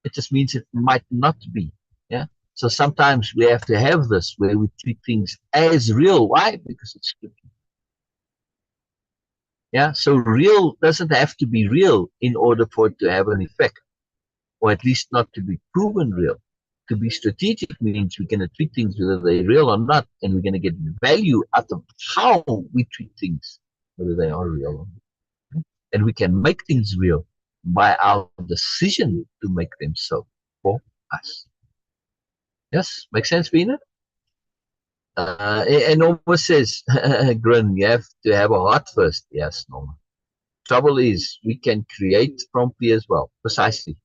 It just means it might not be. Yeah. So sometimes we have to have this where we treat things as real. Why? Because it's tricky. Yeah. So real doesn't have to be real in order for it to have an effect, or at least not to be proven real. To be strategic means we're going to treat things whether they're real or not, and we're going to get value out of how we treat things, whether they are real or not. And we can make things real by our decision to make them so for us. Yes, makes sense, Beena? And Norma says, Grin, you have to have a heart first. Yes, Norma. Trouble is, we can create from fear as well. Precisely.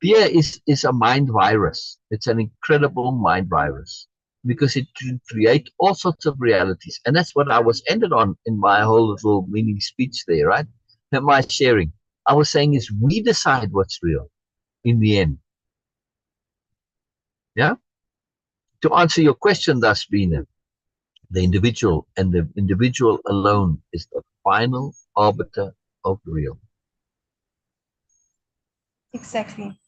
Fear is a mind virus. It's an incredible mind virus, because it can create all sorts of realities. And that's what I was ended on in my whole little mini speech there, right? And my sharing. I was saying is we decide what's real in the end. Yeah? To answer your question, thus, Beena, the individual and the individual alone is the final arbiter of real. Exactly.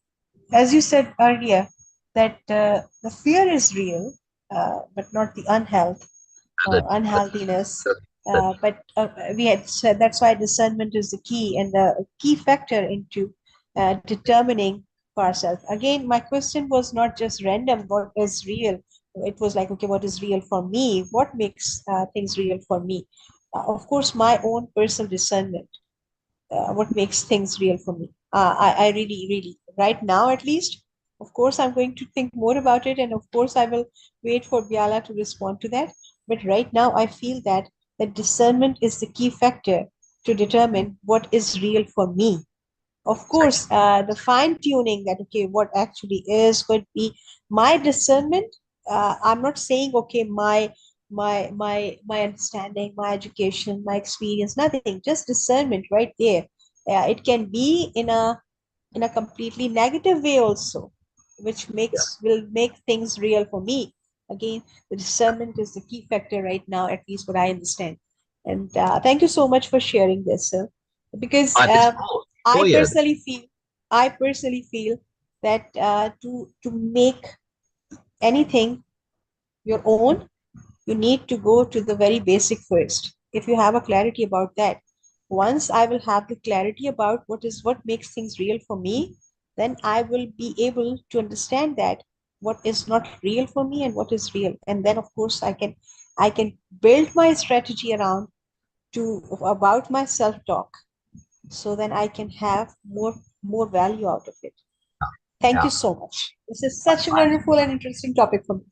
As you said earlier, that the fear is real, but not the unhealth or unhealthiness. But we had said that's why discernment is the key and the key factor into determining for ourselves. Again, my question was not just random, what is real? It was like, okay, what is real for me? What makes things real for me? Of course, my own personal discernment, what makes things real for me. I really, really, right now at least, of course, I'm going to think more about it. And of course, I will wait for Biala to respond to that. But right now, I feel that discernment is the key factor to determine what is real for me. Of course, the fine tuning that, okay, what actually is going to be my discernment. I'm not saying, okay, my understanding, my education, my experience, nothing, just discernment right there. It can be in a completely negative way also, which will make things real for me. Again, the discernment is the key factor right now, at least what I understand. And thank you so much for sharing this, sir. Because I personally feel, I personally feel that to make anything your own, you need to go to the very basic first. If you have a clarity about that, once I will have the clarity about what makes things real for me, then I will be able to understand that what is not real for me and what is real. And then of course I can build my strategy around to about my self-talk, so then I can have more value out of it. Thank you so much. This is such a wonderful and interesting topic for me.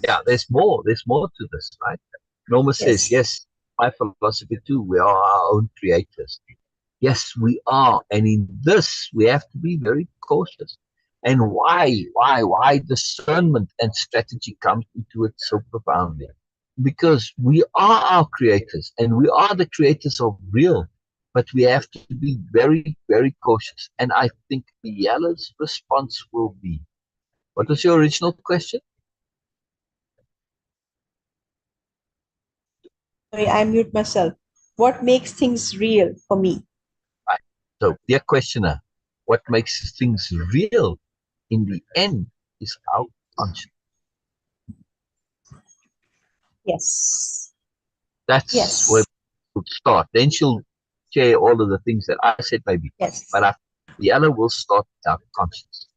Yeah, there's more. There's more to this, right? Norma says, yes, my philosophy too. We are our own creators. Yes, we are. And in this, we have to be very cautious. And why discernment and strategy comes into it so profoundly? Because we are our creators and we are the creators of real, but we have to be very, very cautious. And I think Biella's response will be, what was your original question? Sorry, I mute myself. What makes things real for me? Right. So, dear questioner, what makes things real in the end is our conscience. Yes. That's where we'll start. Then she'll share all of the things that I said maybe. Yes. But the other will start with our conscience.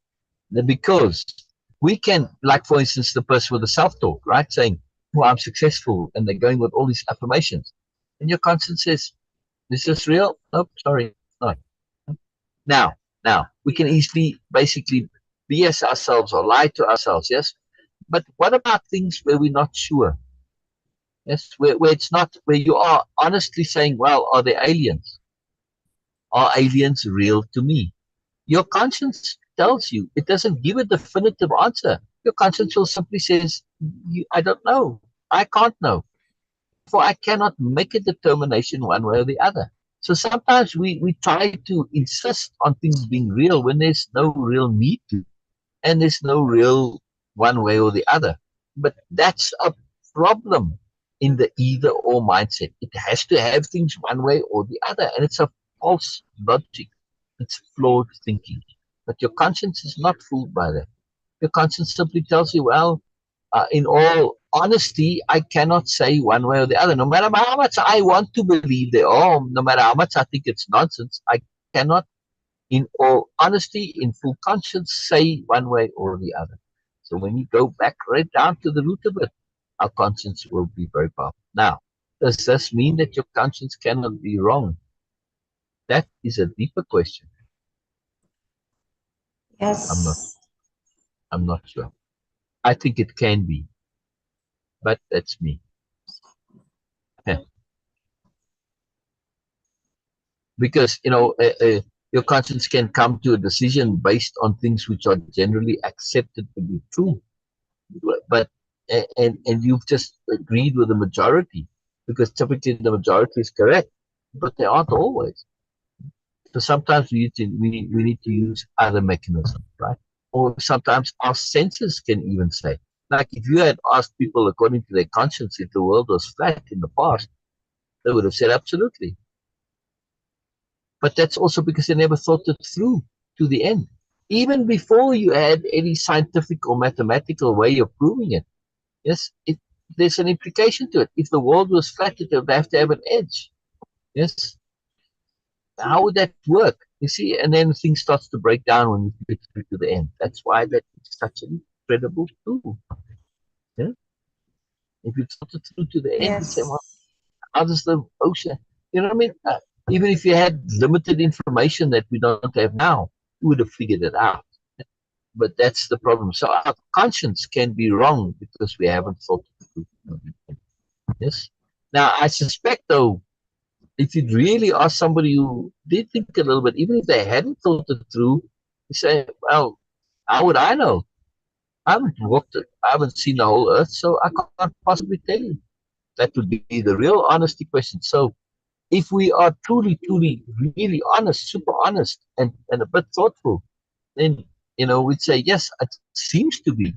Because we can, like for instance, the person with the self-talk, right? Saying, oh, I'm successful. And they're going with all these affirmations. And your conscience says, is this real? Nope, sorry, no. Now, we can easily basically BS ourselves or lie to ourselves, yes? But what about things where we're not sure? Yes, where it's not, where you are honestly saying, well, are there aliens? Are aliens real to me? Your conscience tells you. It doesn't give a definitive answer. Your conscience will simply says, I don't know. I can't know. For I cannot make a determination one way or the other. So sometimes we try to insist on things being real when there's no real need to, and there's no real one way or the other. But that's a problem in the either or mindset. It has to have things one way or the other, and it's a false logic. It's flawed thinking. But your conscience is not fooled by that. Your conscience simply tells you, well, in all honesty, I cannot say one way or the other. No matter how much I want to believe they are, no matter how much I think it's nonsense, I cannot, in all honesty, in full conscience, say one way or the other. So when you go back right down to the root of it, our conscience will be very powerful. Now, does this mean that your conscience cannot be wrong? That is a deeper question. Yes. I'm not sure. I think it can be, but that's me. Because your conscience can come to a decision based on things which are generally accepted to be true, but and you've just agreed with the majority because typically the majority is correct, but they aren't always. So sometimes we need to use other mechanisms, right? Or sometimes our senses can even say, like if you had asked people according to their conscience if the world was flat in the past, they would have said absolutely. But that's also because they never thought it through to the end. Even before you had any scientific or mathematical way of proving it, yes, there's an implication to it. If the world was flat, it would have to have an edge. Yes. How would that work? You see, and then things starts to break down when you get through to the end. That's why that is such an incredible tool. Yeah? If you thought it through to the end, you say, well, Yes. how does the ocean, you know what I mean? Even if you had limited information that we don't have now, you would have figured it out. But that's the problem. So our conscience can be wrong because we haven't thought it through. Yes. Now, I suspect, though, if you'd really ask somebody who did think a little bit, even if they hadn't thought it through, you say, well, how would I know? I haven't walked it. I haven't seen the whole earth, so I can't possibly tell you. That would be the real honesty question. So if we are truly, truly, really honest, super honest, and a bit thoughtful, then, we'd say, yes, it seems to be.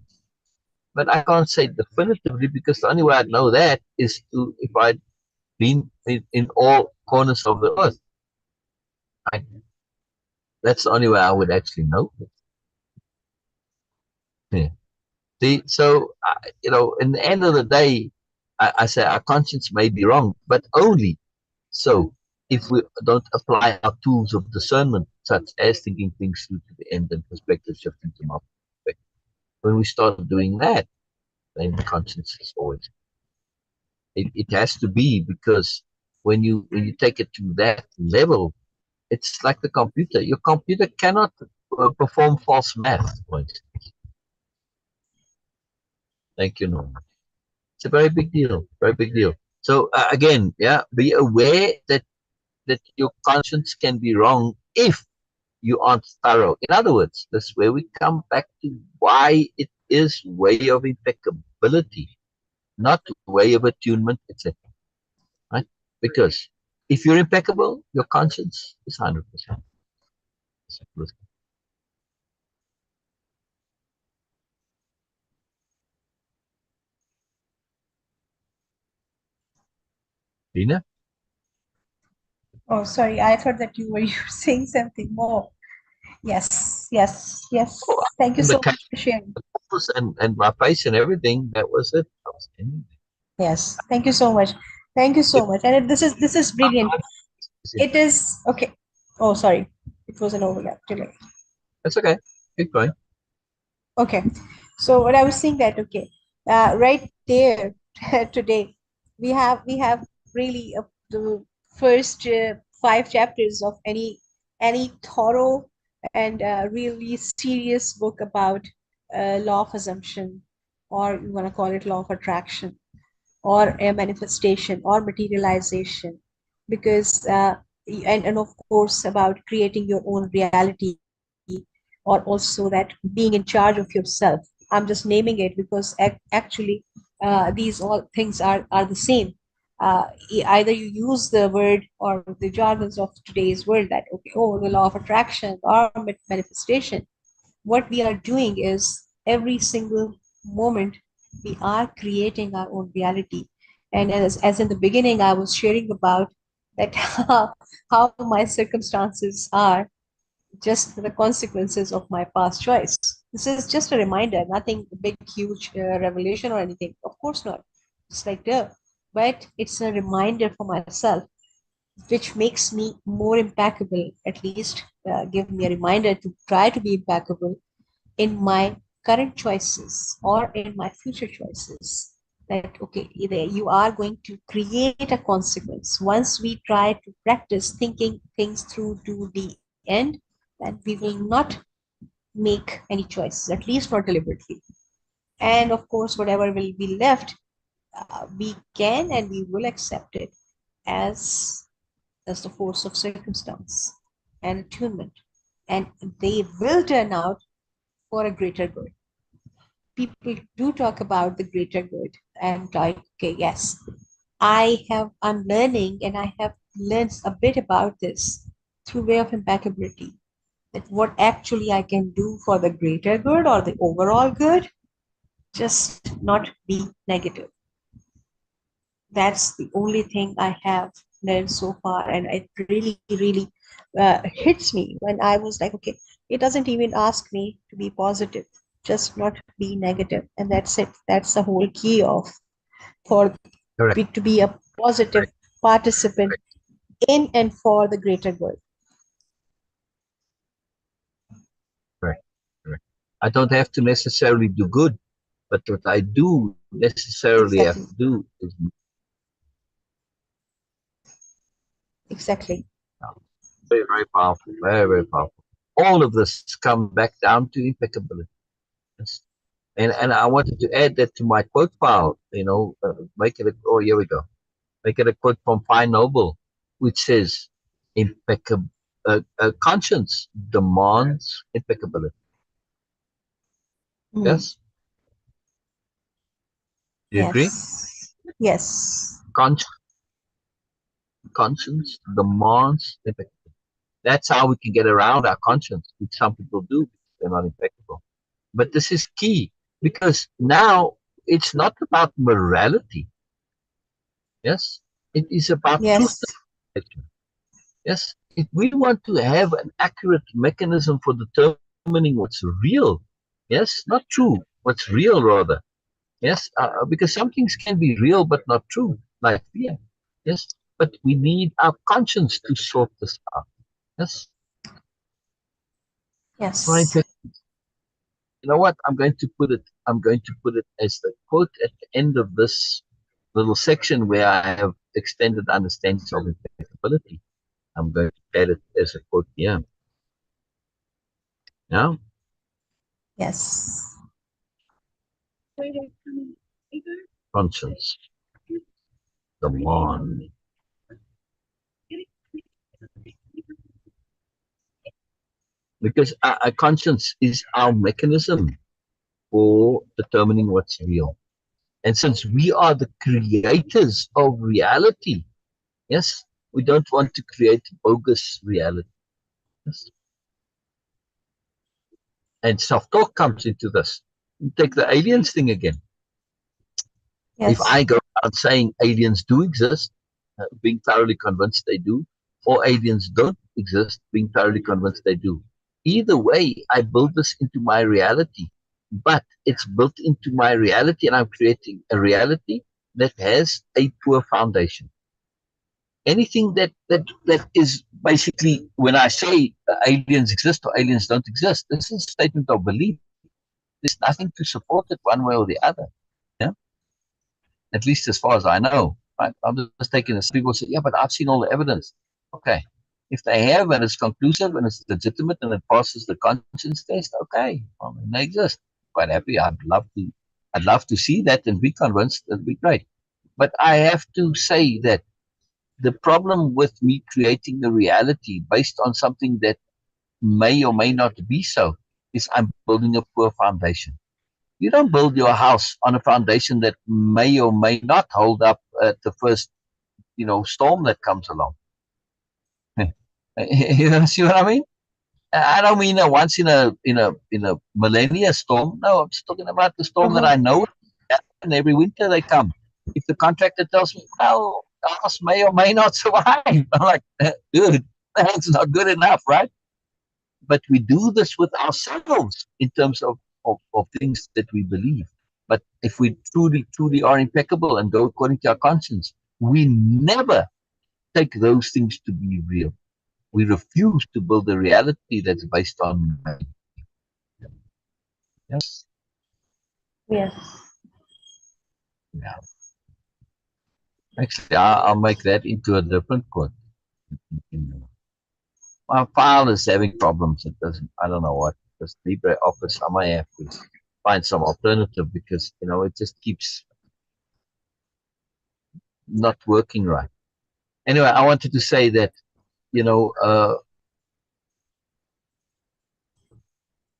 But I can't say definitively because the only way I'd know that is if I'd been in all corners of the earth. I, that's the only way I would actually know. Yeah. See, so, in the end of the day, I say our conscience may be wrong, but only so if we don't apply our tools of discernment, such as thinking things through to the end and perspective shifting to my perspective. When we start doing that, then conscience is always. It has to be because when you take it to that level, it's like the computer. Your computer cannot perform false math, for instance. Thank you, Norman. It's a very big deal, very big deal. So again, yeah, be aware that your conscience can be wrong if you aren't thorough. In other words, this is where we come back to why it is way of impeccability, not way of attunement, etc. Right? Because if you're impeccable, your conscience is 100%. Beena? Oh, sorry. I thought that you were saying something more. Yes, yes, yes. Oh, Thank you in the so case much for sharing. and my face and everything, that was it. I was in. Yes, thank you so much. Thank you so much. And this is brilliant. It is okay. Oh, sorry. It was an overlap delay. That's okay. Keep going. Okay. So what I was saying that right there today we have really the first 5 chapters of any thorough and really serious book about law of assumption, or you want to call it law of attraction, or a manifestation or materialization, because and of course about creating your own reality, or also that being in charge of yourself. I'm just naming it because actually these all things are the same. either you use the word or the jargons of today's world that, okay, oh, the law of attraction or manifestation. What we are doing is every single moment we are creating our own reality. And as in the beginning, I was sharing about that how my circumstances are just the consequences of my past choice. This is just a reminder, nothing big, huge revelation or anything. Of course not. It's like duh. But it's a reminder for myself, which makes me more impeccable, at least give me a reminder to try to be impeccable in my current choices or in my future choices. That, okay, either you are going to create a consequence. Once we try to practice thinking things through to the end, then we will not make any choices, at least not deliberately. And of course, whatever will be left, we can and we will accept it as as the force of circumstance and attunement, and they will turn out for a greater good. People do talk about the greater good, and like, okay, yes, I'm learning and I have learned a bit about this through way of impeccability, that what actually I can do for the greater good or the overall good, just not be negative. That's the only thing I have learned so far, and it really, really hits me when I was like, okay, it doesn't even ask me to be positive, just not be negative, and that's it. That's the whole key of for Correct. to be a positive participant in and for the greater good. Correct. Correct. I don't have to necessarily do good, but what I do necessarily have Exactly, to do is exactly. very, very powerful, very, very powerful. All of this come back down to impeccability. Yes. And I wanted to add that to my quote file, make it oh, here we go. Make it a quote from Fine Noble, which says, impeccable, conscience demands impeccability. Mm. Yes? Do you agree? Yes, yes, Con- conscience demands impeccability. That's how we can get around our conscience, which some people do because they're not impeccable. But this is key because now it's not about morality. Yes? It is about truth. yes, Yes? If we want to have an accurate mechanism for determining what's real, yes, not true, what's real rather, yes, because some things can be real but not true, like fear, yes, but we need our conscience to sort this out, yes. Right. yes, You know what? I'm going to put it as the quote at the end of this little section where I have extended understandings of impeccability. I'm going to add it as a quote here. Now, yes, conscience, demand. Because our conscience is our mechanism for determining what's real. And since we are the creators of reality, yes, we don't want to create bogus reality. Yes? And self-talk comes into this. Take the aliens thing again. If yes, I go out saying aliens do exist, being thoroughly convinced they do, or aliens don't exist, being thoroughly convinced they do. Either way, I build this into my reality, but it's built into my reality, and I'm creating a reality that has a poor foundation. Anything that is basically, when I say aliens exist or aliens don't exist, this is a statement of belief. There's nothing to support it one way or the other. Yeah, at least as far as I know. Right? I'm just taking this. People say, yeah, but I've seen all the evidence. Okay. If they have and it's conclusive and it's legitimate and it passes the conscience test, okay. Well, then they exist. Quite happy. I'd love to see that and be convinced. That'd be great. But I have to say that the problem with me creating a reality based on something that may or may not be so is I'm building a poor foundation. You don't build your house on a foundation that may or may not hold up at the first storm that comes along. You see what I mean? I don't mean a once in a millennia storm. No, I'm just talking about the storm that Uh-huh. I know, and every winter they come. If the contractor tells me, well, the house may or may not survive, I'm like, dude, that's not good enough, right? But we do this with ourselves in terms of things that we believe. But if we truly are impeccable and go according to our conscience, we never take those things to be real. We refuse to build a reality that's based on maybe. Yes. Yes. Yeah. Actually, I'll make that into a different quote. My file is having problems. It doesn't. I don't know what. This LibreOffice. I might have to find some alternative because it just keeps not working right. Anyway, I wanted to say that you know, uh,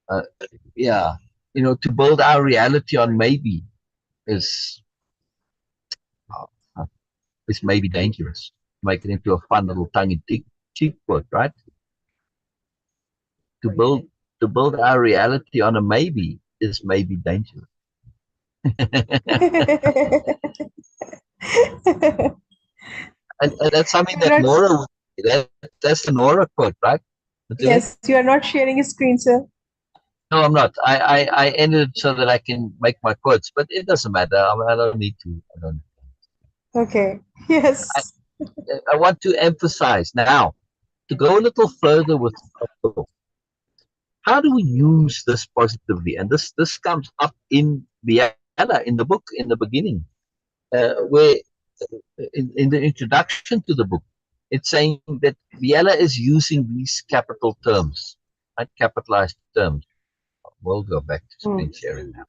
uh, yeah, to build our reality on maybe is uh, is maybe dangerous. Make it into a fun little tongue-in-cheek quote, right? To build our reality on a maybe is maybe dangerous. And that's something You're that not, Nora would say. That's the Nora quote, right? Really? yes, you are not sharing a screen, sir. No, I'm not. I ended it so that I can make my quotes, but it doesn't matter. I don't need to. Okay. I, Yes. I want to emphasize now to go a little further with how do we use this positively? And this comes up in Biella in the book in the beginning, where in the introduction to the book, it's saying that Biella is using these capital terms, right? Capitalized terms. We'll go back to Mm. screen sharing now,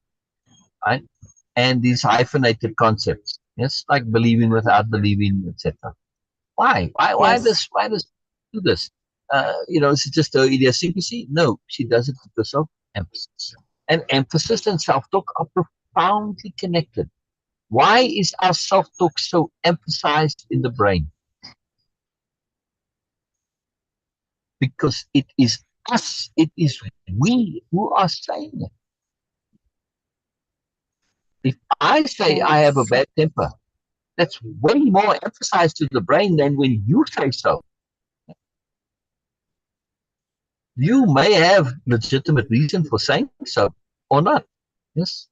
right? And these hyphenated concepts, yes, like believing without believing, etc. Yes. Why does do this? Is it just her idiosyncrasy? No, she does it because of emphasis. And emphasis and self-talk are profoundly connected. Why is our self-talk so emphasized in the brain? Because it is us, it is we who are saying it. If I say I have a Yes. bad temper, that's way more emphasized to the brain than when you say so. You may have legitimate reason for saying so or not. Yes.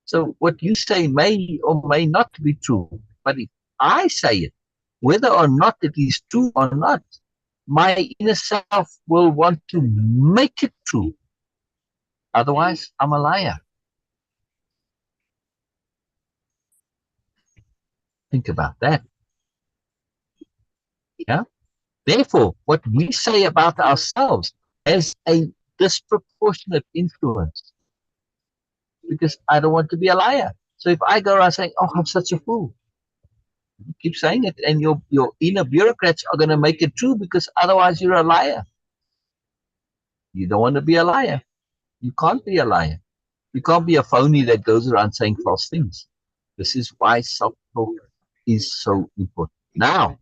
So what you say may or may not be true. But if I say it, whether or not it is true or not, my inner self will want to make it true. Otherwise, I'm a liar. Think about that. Yeah. Therefore, what we say about ourselves has a disproportionate influence because I don't want to be a liar. So if I go around saying, "Oh, I'm such a fool," you keep saying it, and your inner bureaucrats are going to make it true because otherwise you're a liar. You don't want to be a liar. You can't be a liar. You can't be a phony that goes around saying false things. This is why self-talk is so important. Now,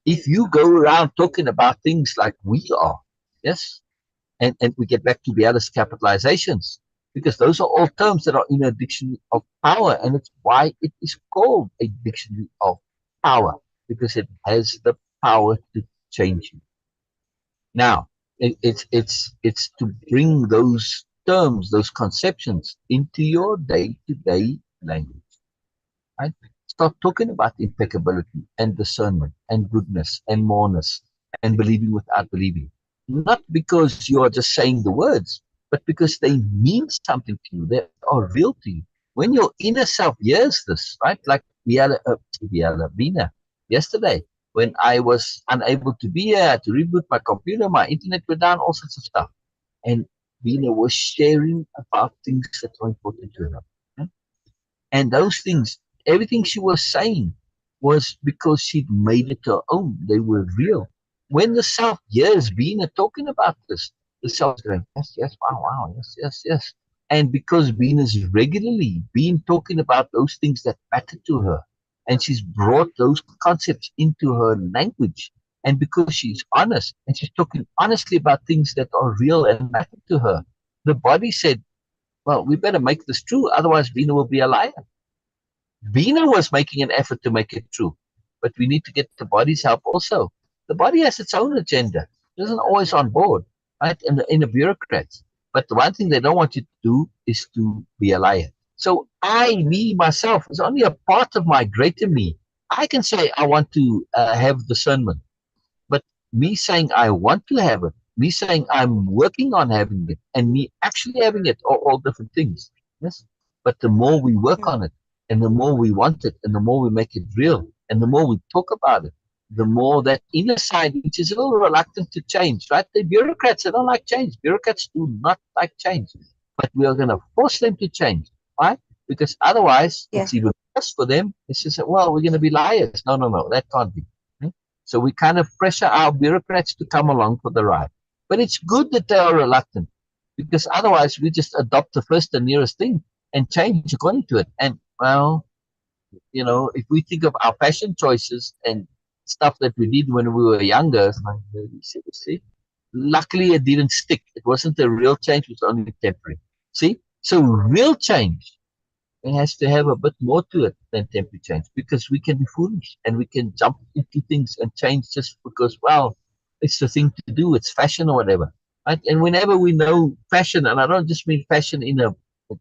if you go around talking about things like we are, yes, and we get back to the other capitalizations, because those are all terms that are in a dictionary of power, and it's why it is called a dictionary of power, because it has the power to change you. Now, it's to bring those terms, those conceptions into your day-to-day language. Right? Start talking about impeccability and discernment and goodness and moreness and believing without believing. Not because you are just saying the words, but because they mean something to you. They are real to you. When your inner self hears this, right? Like Beena yesterday, when I was unable to be here to reboot my computer, my internet went down, all sorts of stuff. And Beena was sharing about things that were important to her. Right? And those things, everything she was saying was because she'd made it her own. They were real. When the self hears Beena talking about this, the self is going, yes, yes, wow, wow, yes, yes, yes. And because Beena's regularly been talking about those things that matter to her, and she's brought those concepts into her language. And because she's honest and she's talking honestly about things that are real and matter to her, the body said, well, we better make this true, otherwise Beena will be a liar. Beena was making an effort to make it true, but we need to get the body's help also. The body has its own agenda. It isn't always on board, right? And the bureaucrats. But the one thing they don't want you to do is to be a liar. So me, myself, is only a part of my greater me. I can say I want to have discernment, but me saying I want to have it, me saying I'm working on having it, and me actually having it are all different things. Yes. But the more we work on it, and the more we want it, and the more we make it real, and the more we talk about it, the more that inner side, which is a little reluctant to change, right? The bureaucrats, they don't like change. Bureaucrats do not like change. But we are going to force them to change. Why? Because otherwise, Yeah. it's even worse for them. It's just, well, we're going to be liars. No, no, no, that can't be. So we kind of pressure our bureaucrats to come along for the ride. But it's good that they are reluctant, because otherwise we just adopt the first and nearest thing and change according to it. And, well, if we think of our fashion choices and stuff that we did when we were younger, see, luckily it didn't stick. It wasn't a real change, it was only temporary. See? So real change, it has to have a bit more to it than temporary change, because we can be foolish and we can jump into things and change just because, well, it's the thing to do, it's fashion or whatever. Right? And whenever we know fashion, and I don't just mean fashion in a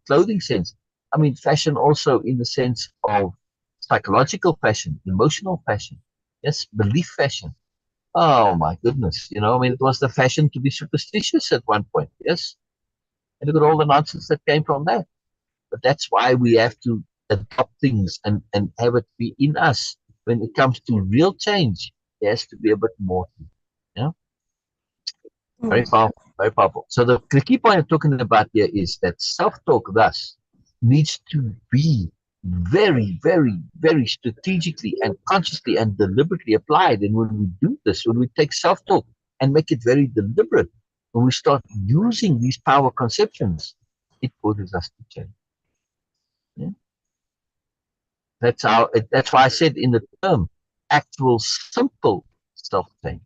clothing sense, I mean fashion also in the sense of psychological fashion, emotional fashion, yes, belief fashion. Oh my goodness, I mean, it was the fashion to be superstitious at one point, yes? And look at all the nonsense that came from that. But that's why we have to adopt things and have it be in us. When it comes to real change, there has to be a bit more. Very powerful, very powerful. So the key point I'm talking about here is that self-talk thus needs to be very, very, very strategically and consciously and deliberately applied. And when we do this, when we take self-talk and make it very deliberate, when we start using these power conceptions, it causes us to change. Yeah? That's why I said in the term actual simple self-change.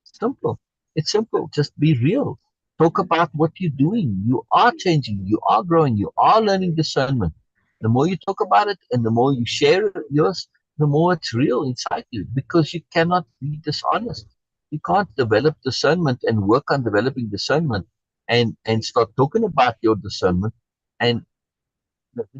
Simple. It's simple. Just be real. Talk about what you're doing. You are changing. You are growing. You are learning discernment. The more you talk about it and the more you share yours, the more it's real inside you, because you cannot be dishonest. You can't develop discernment and work on developing discernment and start talking about your discernment and,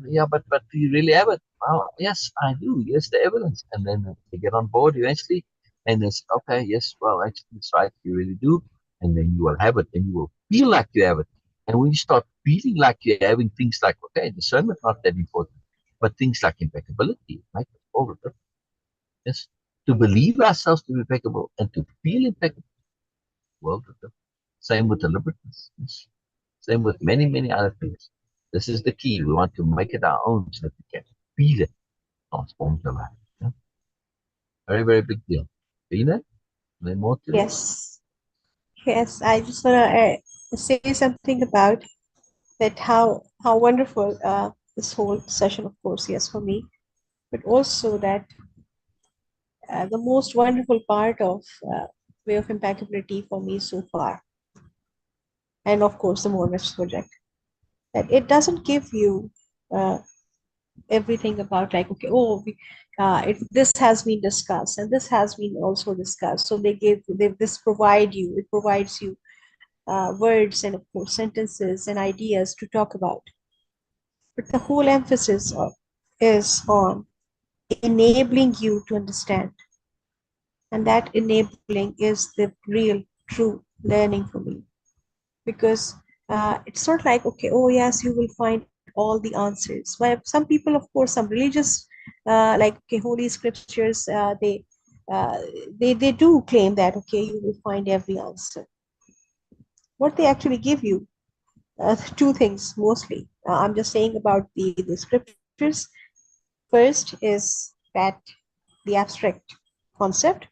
yeah, but do you really have it? Oh, yes, I do. Here's the evidence. And then they get on board eventually. And they say, okay, yes, well, actually, it's right. You really do. And then you will have it and you will feel like you have it. And when you start feeling like you're having things like, okay, discernment not that important, but things like impeccability, right? All of it. Yes. To believe ourselves to be impeccable and to feel impeccable. Well, same with deliberateness. Yes. Same with many, many other things. This is the key. We want to make it our own so that we can feel it transform your life. Yeah? Very, very big deal. Beena, any more to it? Yes. Yes, I just want to say something about that how wonderful this whole session, of course, yes, for me, but also that the most wonderful part of Way of Impeccability for me so far, and of course the Moreness-Project, that it doesn't give you uh, everything about like, okay, this has been discussed and this has been also discussed, so this it provides you words and of course sentences and ideas to talk about, but the whole emphasis is on enabling you to understand, and that enabling is the real true learning for me, because it's not like, okay, oh yes, you will find all the answers. But some people, of course, some religious like, okay, holy scriptures, uh, they do claim that, okay, you will find every answer. What they actually give you, two things mostly. I'm just saying about the scriptures. First is that the abstract concept,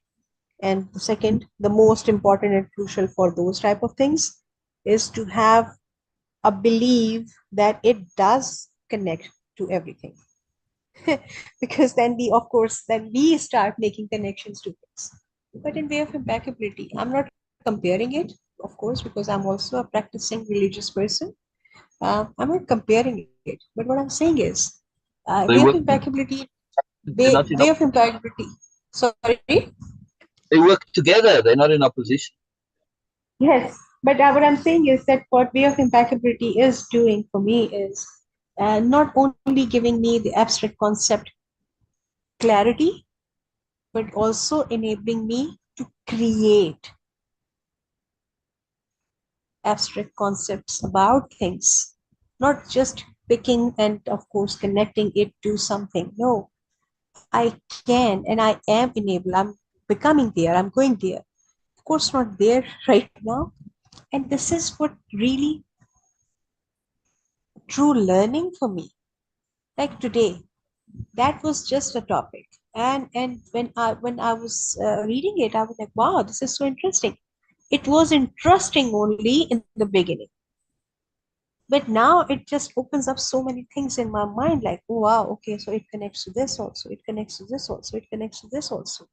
and the second, the most important and crucial for those type of things, is to have a belief that it does connect to everything. because then we, of course, then we start making connections to things. But in way of impeccability, I'm not comparing it, of course, because I'm also a practicing religious person. I'm not comparing it, but what I'm saying is, way They of work. impeccability, They're not in. way of impeccability. Sorry. They work together. They're not in opposition. Yes, but what I'm saying is that what way of impeccability is doing for me is not only giving me the abstract concept clarity, but also enabling me to create abstract concepts about things, not just picking and, of course, connecting it to something. No, I can and I am enabled. I'm becoming there. I'm going there. Of course, not there right now. And this is what really true learning for me. Like today, that was just a topic. And when I was reading it, I was like, wow, this is so interesting. It was interesting only in the beginning, but now it just opens up so many things in my mind, like, oh wow, okay, so it connects to this also, it connects to this also, it connects to this also.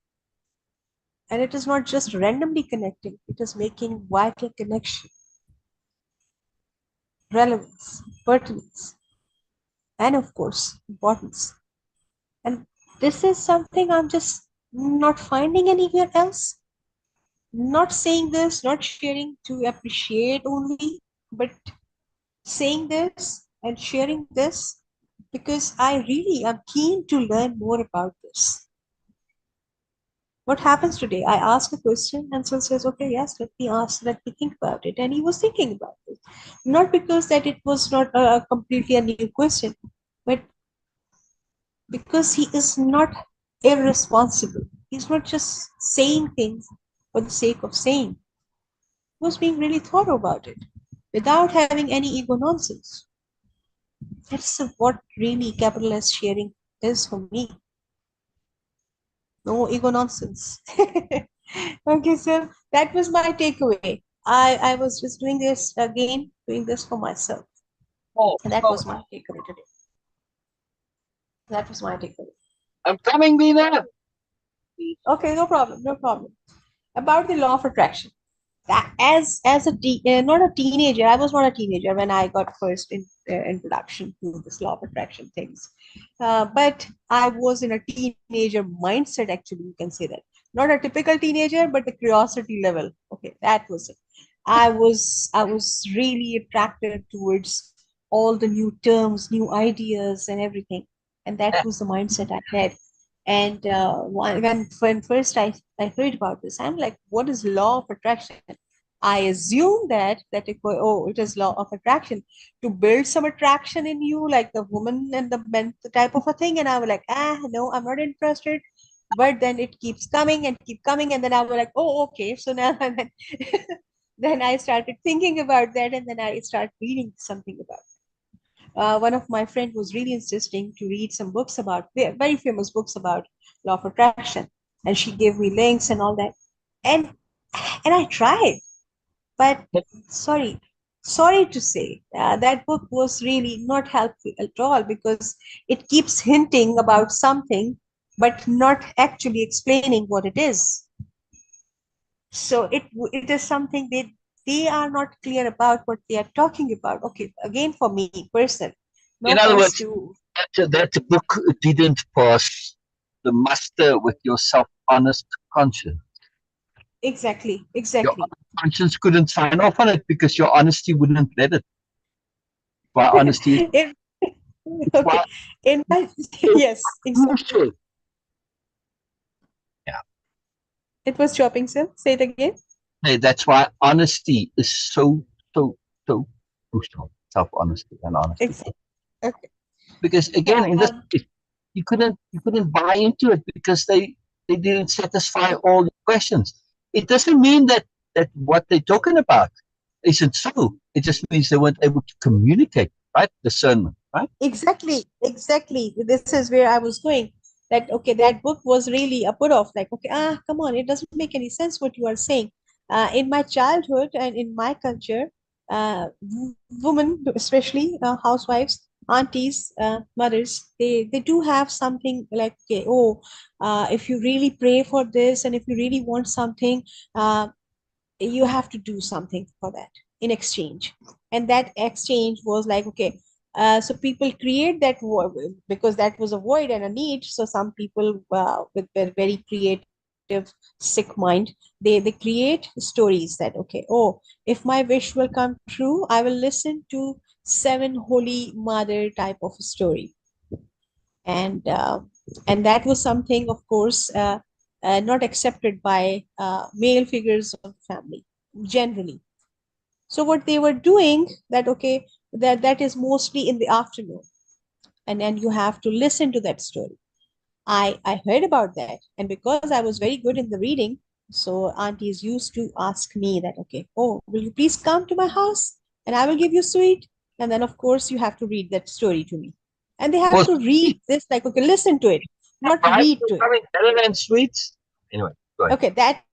And it is not just randomly connecting, it is making vital connection, relevance, pertinence, and of course importance. And this is something I'm just not finding anywhere else. Not saying this, not sharing to appreciate only, but saying this and sharing this because I really am keen to learn more about this. What happens today? I ask a question and Syl says, okay, yes, let me ask, let me think about it. And he was thinking about it. Not because that it was not a completely a new question, but because he is not irresponsible. He's not just saying things for the sake of saying. He was being really thought about it without having any ego nonsense. That's what really capitalist sharing is for me. No ego nonsense. Okay, so that was my takeaway. I was just doing this again, doing this for myself. Oh, And that oh, was my takeaway today. That was my takeaway. I'm coming, Beena. Okay, no problem, no problem. About the law of attraction. That as a not a teenager, I was not a teenager when I got first introduction to this law of attraction things. But I was in a teenager mindset, actually, you can say that. Not a typical teenager, but the curiosity level. Okay, that was it. I was really attracted towards all the new terms, new ideas, and everything. And that was the mindset I had. And when first I heard about this, I'm like, what is law of attraction? I assume that it is law of attraction to build some attraction in you, like the woman and the men type of a thing. And I was like, no, I'm not interested. But then it keeps coming and keep coming, and then I was like, oh, okay. So now and then, then I started thinking about that, and then I started reading something about one of my friend was really insisting to read some books about very famous books about law of attraction, and she gave me links and all that, and I tried, but sorry, sorry to say, that book was really not helpful at all because it keeps hinting about something but not actually explaining what it is. So it is something they are not clear about what they are talking about. Okay, again, for me person, no In other offense words, to. that book didn't pass the muster with your self-honest conscience. Exactly, Your exactly. conscience couldn't sign off on it because your honesty wouldn't let it. Why honesty is In, why okay, in my yes, exactly. crucial. Yeah. It was chopping, sir. Say it again. Hey, that's why honesty is so crucial. Self-honesty and honesty. Exactly. Okay. Because again, in this you couldn't buy into it because they didn't satisfy all the questions. It doesn't mean that what they're talking about isn't so. It just means they weren't able to communicate, right? Discernment, right? Exactly. This is where I was going. That okay, that book was really a put off. Like, okay, come on, it doesn't make any sense what you are saying. In my childhood and in my culture, women, especially housewives, aunties, mothers, they do have something like, okay, oh, if you really pray for this and if you really want something, you have to do something for that in exchange. And that exchange was like, okay, so people create that void because that was a void and a need. So some people with their very creative, sick mind, they create stories that, okay, oh, if my wish will come true, I will listen to seven holy mother type of story. And that was something, of course, not accepted by male figures of the family generally. So what they were doing, that, okay, that is mostly in the afternoon, and then you have to listen to that story. I heard about that, and because I was very good in the reading, so aunties used to ask me that, okay, oh, will you please come to my house and I will give you sweet, and then of course you have to read that story to me, and they have Was to read this, like, okay, listen to it, not Bible read to it. becoming better than sweets? Anyway, go ahead. Okay,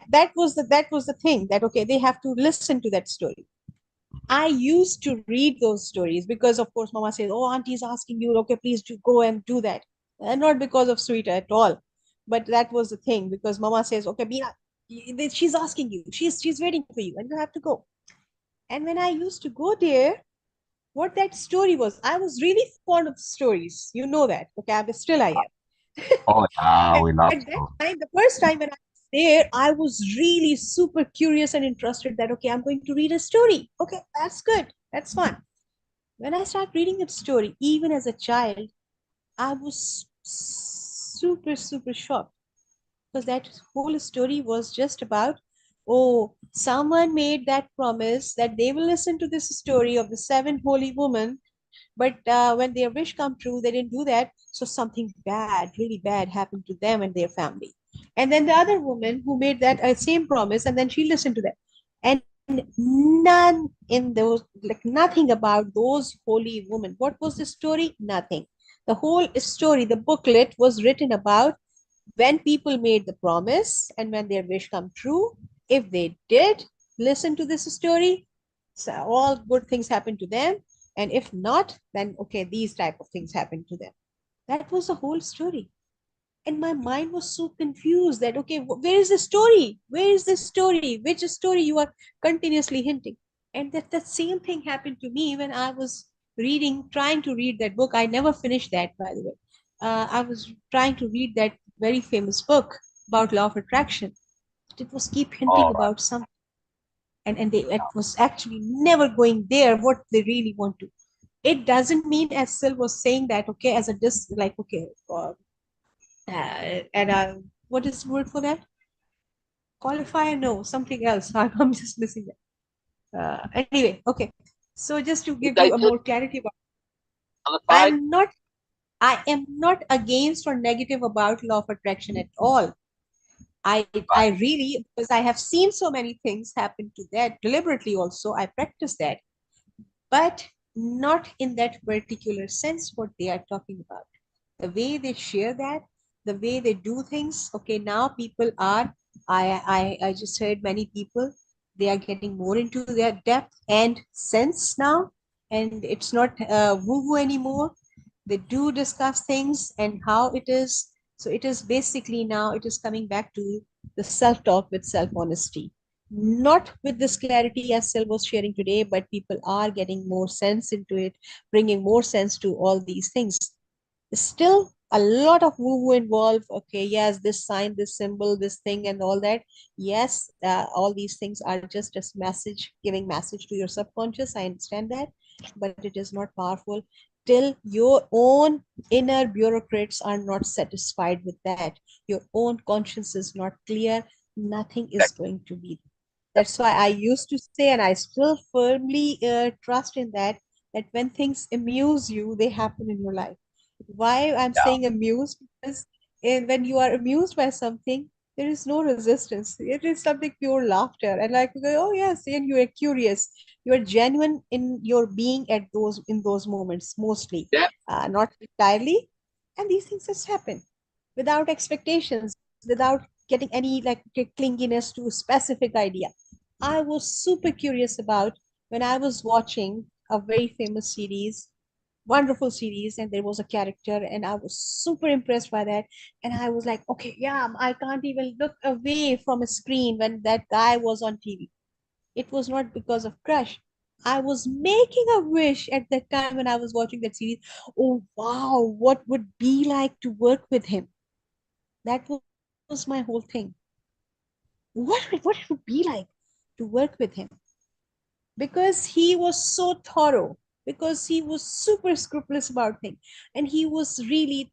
that was the thing, that, okay, they have to listen to that story. I used to read those stories because, of course, Mama says, "Oh, Auntie is asking you. Okay, please do go and do that." And not because of sweet at all, but that was the thing, because Mama says, "Okay, Beena, she's asking you. She's waiting for you, and you have to go." And when I used to go there, what that story was, I was really fond of stories. You know that. Okay, still I am. Oh, yeah, we love At that school. time, the first time when I was there, I was really super curious and interested that, okay, I'm going to read a story. Okay, that's good. That's fun. When I started reading that story, even as a child, I was super, super shocked, because that whole story was just about, oh, someone made that promise that they will listen to this story of the seven holy women, but when their wish come true, they didn't do that. So something bad, really bad, happened to them and their family. And then the other woman who made that same promise, and then she listened to that. And none in those, like, nothing about those holy women. What was the story? Nothing. The whole story, the booklet was written about when people made the promise and when their wish come true. If they did listen to this story, so all good things happen to them, and if not, then, okay, these type of things happen to them. That was the whole story. And my mind was so confused that, okay, where is the story, where is the story, which story you are continuously hinting. And that same thing happened to me when I was trying to read that book. I never finished that, by the way. I was trying to read that very famous book about law of attraction. It was keep hinting All right. about something, and it was actually never going there what they really want to. It doesn't mean, as Syl was saying, that, okay, as a like, okay, and what is the word for that, qualifier, no, something else. I'm just missing that. Anyway, okay, so just to Did give they you a just more clarity about, qualify? i'm not I am not against or negative about law of attraction at all. I really, because I have seen so many things happen to that deliberately, also I practice that, but not in that particular sense what they are talking about. The way they share that, the way they do things. Okay, now people are, I just heard many people, they are getting more into their depth and sense now, and it's not woo-woo anymore. They do discuss things and how it is. So it is basically, now it is coming back to the self-talk with self-honesty, not with this clarity as Syl was sharing today, but people are getting more sense into it, bringing more sense to all these things. Still a lot of woo-woo involved. Okay, yes, this sign, this symbol, this thing, and all that. Yes, all these things are just a message, giving message to your subconscious. I understand that, but it is not powerful till your own inner bureaucrats are not satisfied with that. Your own conscience is not clear. Nothing is going to be. That's why I used to say, and I still firmly trust in that, that when things amuse you, they happen in your life. Why I'm Yeah. saying amused? Because when you are amused by something, there is no resistance. It is something pure laughter. And like, you go, oh yes, and you are curious. You are genuine in your being at those, in those moments, mostly, Yeah. not entirely. And these things just happen without expectations, without getting any like clinginess to a specific idea. I was super curious about when I was watching a very famous series. wonderful series, and there was a character, and I was super impressed by that. And I was like, okay, yeah, I can't even look away from a screen when that guy was on TV. It was not because of crush. I was making a wish at that time when I was watching that series. Oh wow, what would be like to work with him? That was my whole thing. What it would be like to work with him, because he was so thorough, because he was super scrupulous about things, and he was really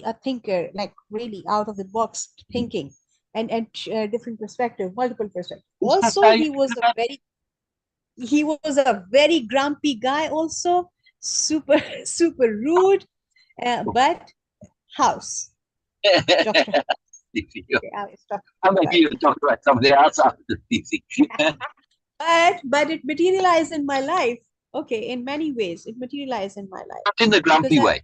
a thinker, like really out of the box thinking, and different perspective, multiple perspective. Is that Also, how you do that? he was a very grumpy guy also, super super rude, but House, Dr. House. Okay, I was talking I'm about making you talk about somebody else after teasing. but it materialized in my life. Okay, in many ways it materialized in my life, Not in the because grumpy way.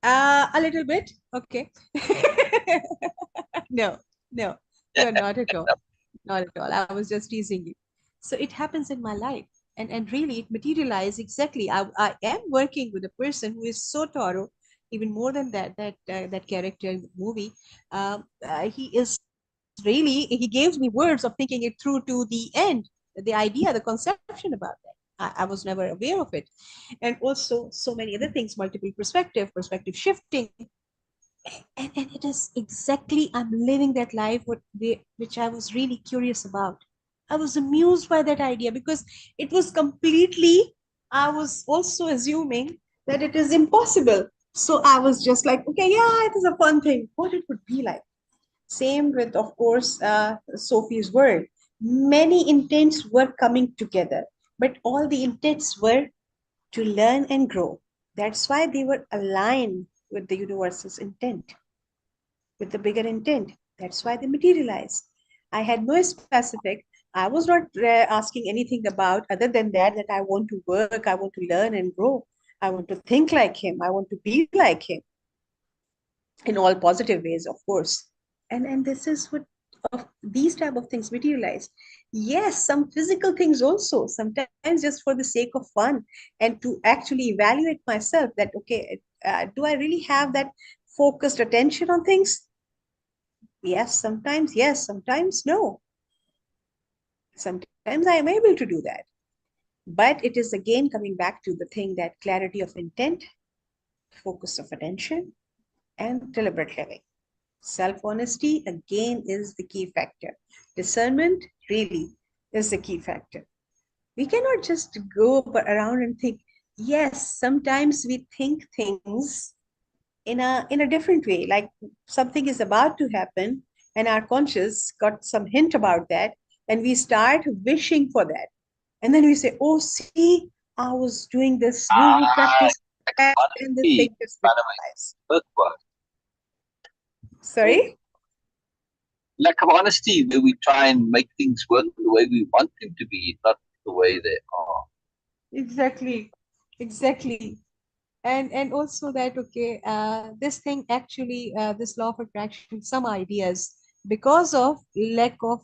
a little bit. Okay. No, no, no, not at all. Not at all. I was just teasing you. So it happens in my life. And really, it materialized exactly. I am working with a person who is so thorough, even more than that character in the movie. He is really, he gives me words of thinking it through to the end, the idea, the conception about that. I was never aware of it. And also so many other things, multiple perspective shifting, and it is exactly, I'm living that life which I was really curious about. I was amused by that idea, because it was completely, I was also assuming that it is impossible. So I was just like, okay, yeah, it is a fun thing, what it would be like. Same with, of course, Sophie's world. Many intents were coming together, but all the intents were to learn and grow. That's why they were aligned with the universe's intent, with the bigger intent. That's why they materialized. I had no specific, I was not asking anything about other than that I want to work, I want to learn and grow. I want to think like him. I want to be like him in all positive ways, of course. And this is what of these type of things materialize. Yes, some physical things also, sometimes just for the sake of fun, and to actually evaluate myself that, okay, do I really have that focused attention on things? Yes, sometimes no. Sometimes I am able to do that. But it is again coming back to the thing that clarity of intent, focus of attention, and deliberate living. Self honesty, again, is the key factor. Discernment really is the key factor. We cannot just go around and think, yes, sometimes we think things in a different way, like something is about to happen, and our conscious got some hint about that, and we start wishing for that. And then we say, oh, see, I was doing this woo Ah, practice, and this honesty, thing just by the way, materialized. work was. Sorry. Lack of honesty, where we try and make things work the way we want them to be, not the way they are. Exactly, exactly. And also that, okay, this thing actually, this law of attraction, some ideas, because of lack of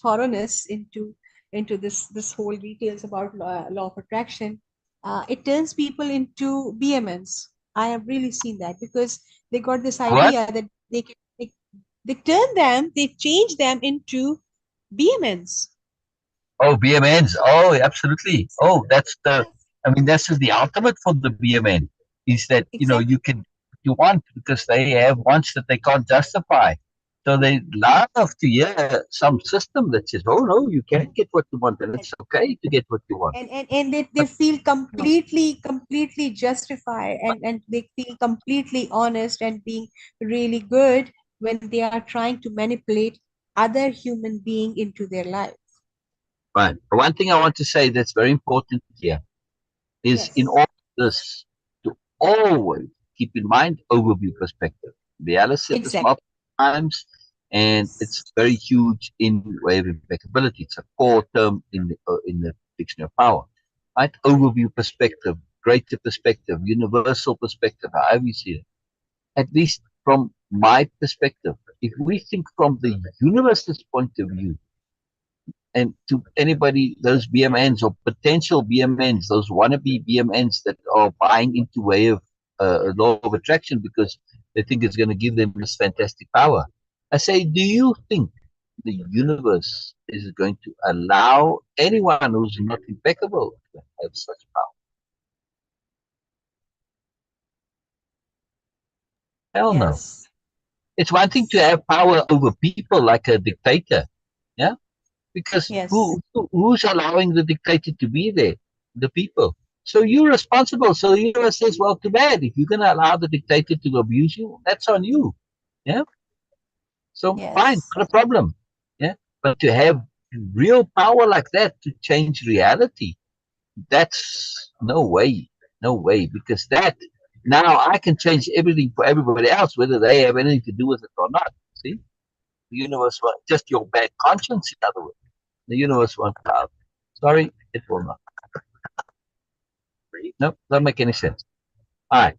thoroughness into this whole details about law of attraction, it turns people into BMNs. I have really seen that, because they got this What? idea that they turn them, they change them into BMNs. Oh, BMNs. Oh, absolutely. Oh, that's the, I mean, that's the ultimate for the BMN is that, Exactly. you can, you want because they have wants that they can't justify. So they love to hear some system that says, oh, no, you can get what you want and it's okay to get what you want. And they But feel no, completely justified, and they feel completely honest and being really good when they are trying to manipulate other human being into their life. right. One thing I want to say that's very important here is in Yes, all this to always keep in mind overview perspective. Biella said this exactly. multiple times, and it's Yes, very huge in Way-of-Impeccability. It's a core term in the dictionary of power. Right? Overview perspective, greater perspective, universal perspective, however you see it. At least from my perspective, if we think from the universe's point of view, and to anybody, those BMNs or potential BMNs, those wannabe BMNs that are buying into way of law of attraction because they think it's going to give them this fantastic power. I say, do you think the universe is going to allow anyone who's not impeccable to have such power? Hell no. Yes. It's one thing to have power over people like a dictator, yeah? Because Yes. who's allowing the dictator to be there? The people. So you're responsible. So the universe says, well, too bad. If you're going to allow the dictator to abuse you, that's on you, yeah? So fine, Yes. not a problem, yeah? But to have real power like that to change reality, that's no way, no way, because that now I can change everything for everybody else, whether they have anything to do with it or not. See, the universe won't, just your bad conscience, in other words, the universe won't allow. Sorry, it will not. No, doesn't make any sense. All right.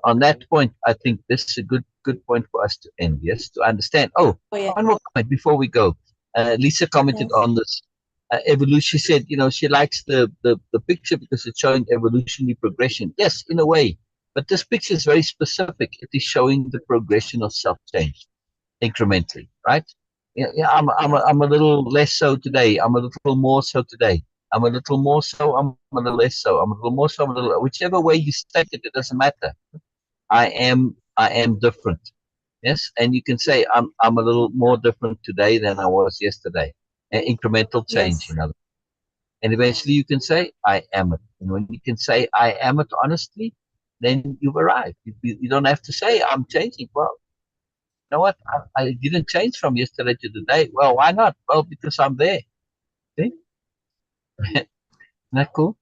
On that point, I think this is a good point for us to end. Yes, to understand. Oh, Oh, yeah. one more comment before we go. Lisa commented Yes. on this evolution. She said, she likes the picture because it's showing evolutionary progression. Yes, in a way, but this picture is very specific. It is showing the progression of self-change incrementally, right? Yeah, I'm a little less so today. I'm a little more so today. I'm a little more so. I'm a little less so. I'm a little more so. I'm a little. Whichever way you state it, it doesn't matter. I am different. Yes, and you can say I'm a little more different today than I was yesterday. Incremental change, Yes. and eventually you can say I am it. And when you can say I am it honestly, then you've arrived. You don't have to say I'm changing. Well, you know what? I didn't change from yesterday to today. Well, why not? Well, because I'm there. See? Isn't that cool?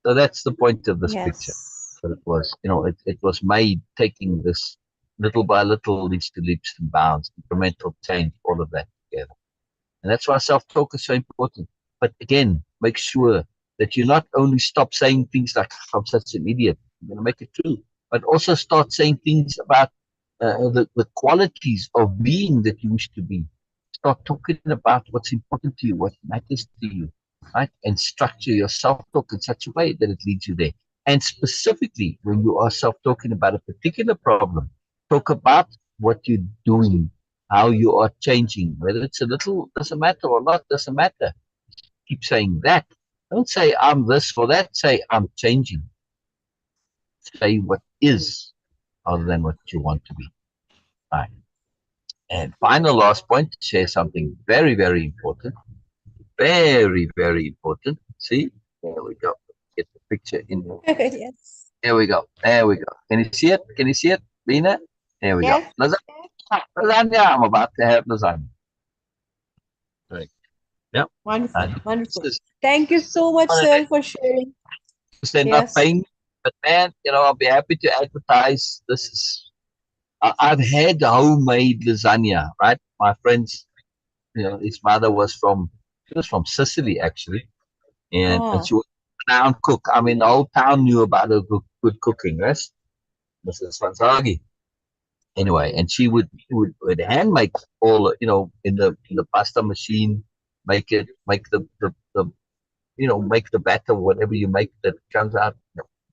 So that's the point of this picture. Yes. But it was, it was made taking this little by little, leads to leaps and bounds, incremental change, all of that together. And that's why self-talk is so important. But again, make sure that you not only stop saying things like, I'm such an idiot, I'm going to make it true, but also start saying things about the qualities of being that you wish to be. Start talking about what's important to you, what matters to you, right? And structure your self-talk in such a way that it leads you there. And specifically, when you are self-talking about a particular problem, talk about what you're doing, how you are changing, whether it's a little, doesn't matter, or a lot, doesn't matter. Keep saying that. Don't say I'm this or that. Say I'm changing. Say what is other than what you want to be. All right. And final last point, share something very, very important. Very, very important. See? There we go. Get the picture in there. Yes. There we go. There we go. Can you see it? Can you see it, Beena? There we go. Yeah. Lasagna. Lasagna. I'm about to have lasagna. Right. Yep. Wonderful. Wonderful. This is Thank you so much, Syl, for sharing. they're not Yes. paying, but man, I'll be happy to advertise. This is I've had homemade lasagna, right? My friends, his mother she was from Sicily actually, and Oh, she was a renowned cook. I mean, the whole town knew about her good cooking, right? Mrs. Swansagi. Anyway, and she would hand make all, in the pasta machine, make make the batter, whatever you make that comes out,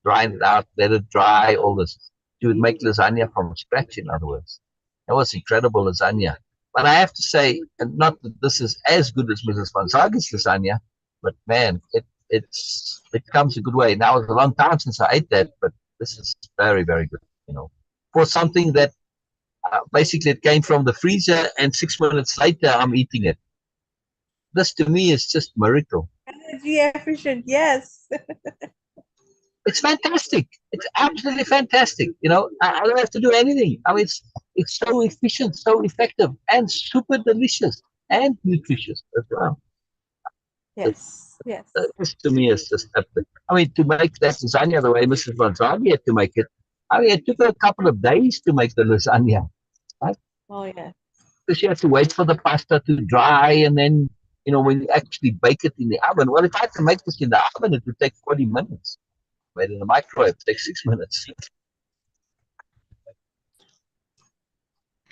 grind it out, let it dry, all this. She would make lasagna from scratch, in other words. That was incredible lasagna. But I have to say, and not that this is as good as Mrs. Fonsagi's lasagna, but man, it comes a good way. Now it's a long time since I ate that, but this is very, very good, for something that basically it came from the freezer and 6 minutes later I'm eating it. This to me is just miracle. energy efficient. Yes. It's fantastic. It's absolutely fantastic. I don't have to do anything. I mean, it's so efficient, so effective, and super delicious and nutritious as well. Yes. Yes. This to me is just epic. I mean, to make that lasagna the way Mrs. Gonzalez had to make it, I mean, it took her a couple of days to make the lasagna, right? Oh, yeah. Because she had to wait for the pasta to dry, and then, when you actually bake it in the oven. Well, if I had to make this in the oven, it would take 40 minutes. Made in the microwave, it takes 6 minutes.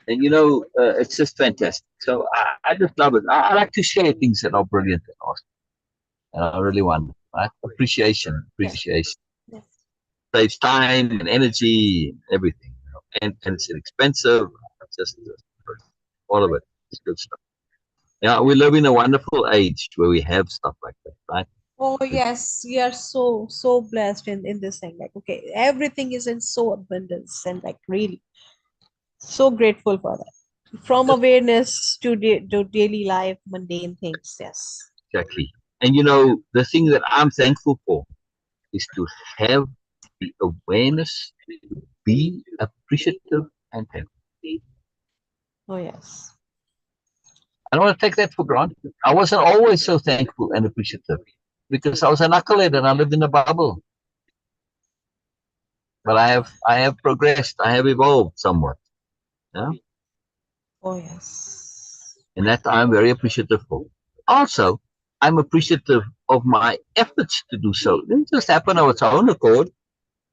And it's just fantastic. So I just love it. I like to share things that are brilliant and awesome. And I really want, right? Appreciation. Yes. Saves time and energy and everything. And it's inexpensive. It's just all of it. It's good stuff. Yeah, we live in a wonderful age where we have stuff like that, right? Oh yes, we are so blessed in this thing. Like, okay, everything is in so abundance and like really so grateful for that. From awareness to daily life, mundane things. Yes. Exactly. And the thing that I'm thankful for is to have the awareness to be appreciative and thankful. Oh yes. I don't want to take that for granted. I wasn't always so thankful and appreciative because I was a knucklehead and I lived in a bubble. But I have progressed. I have evolved somewhat. Yeah? Oh yes. And that I'm very appreciative for. Also, I'm appreciative of my efforts to do so. It didn't just happen of its own accord.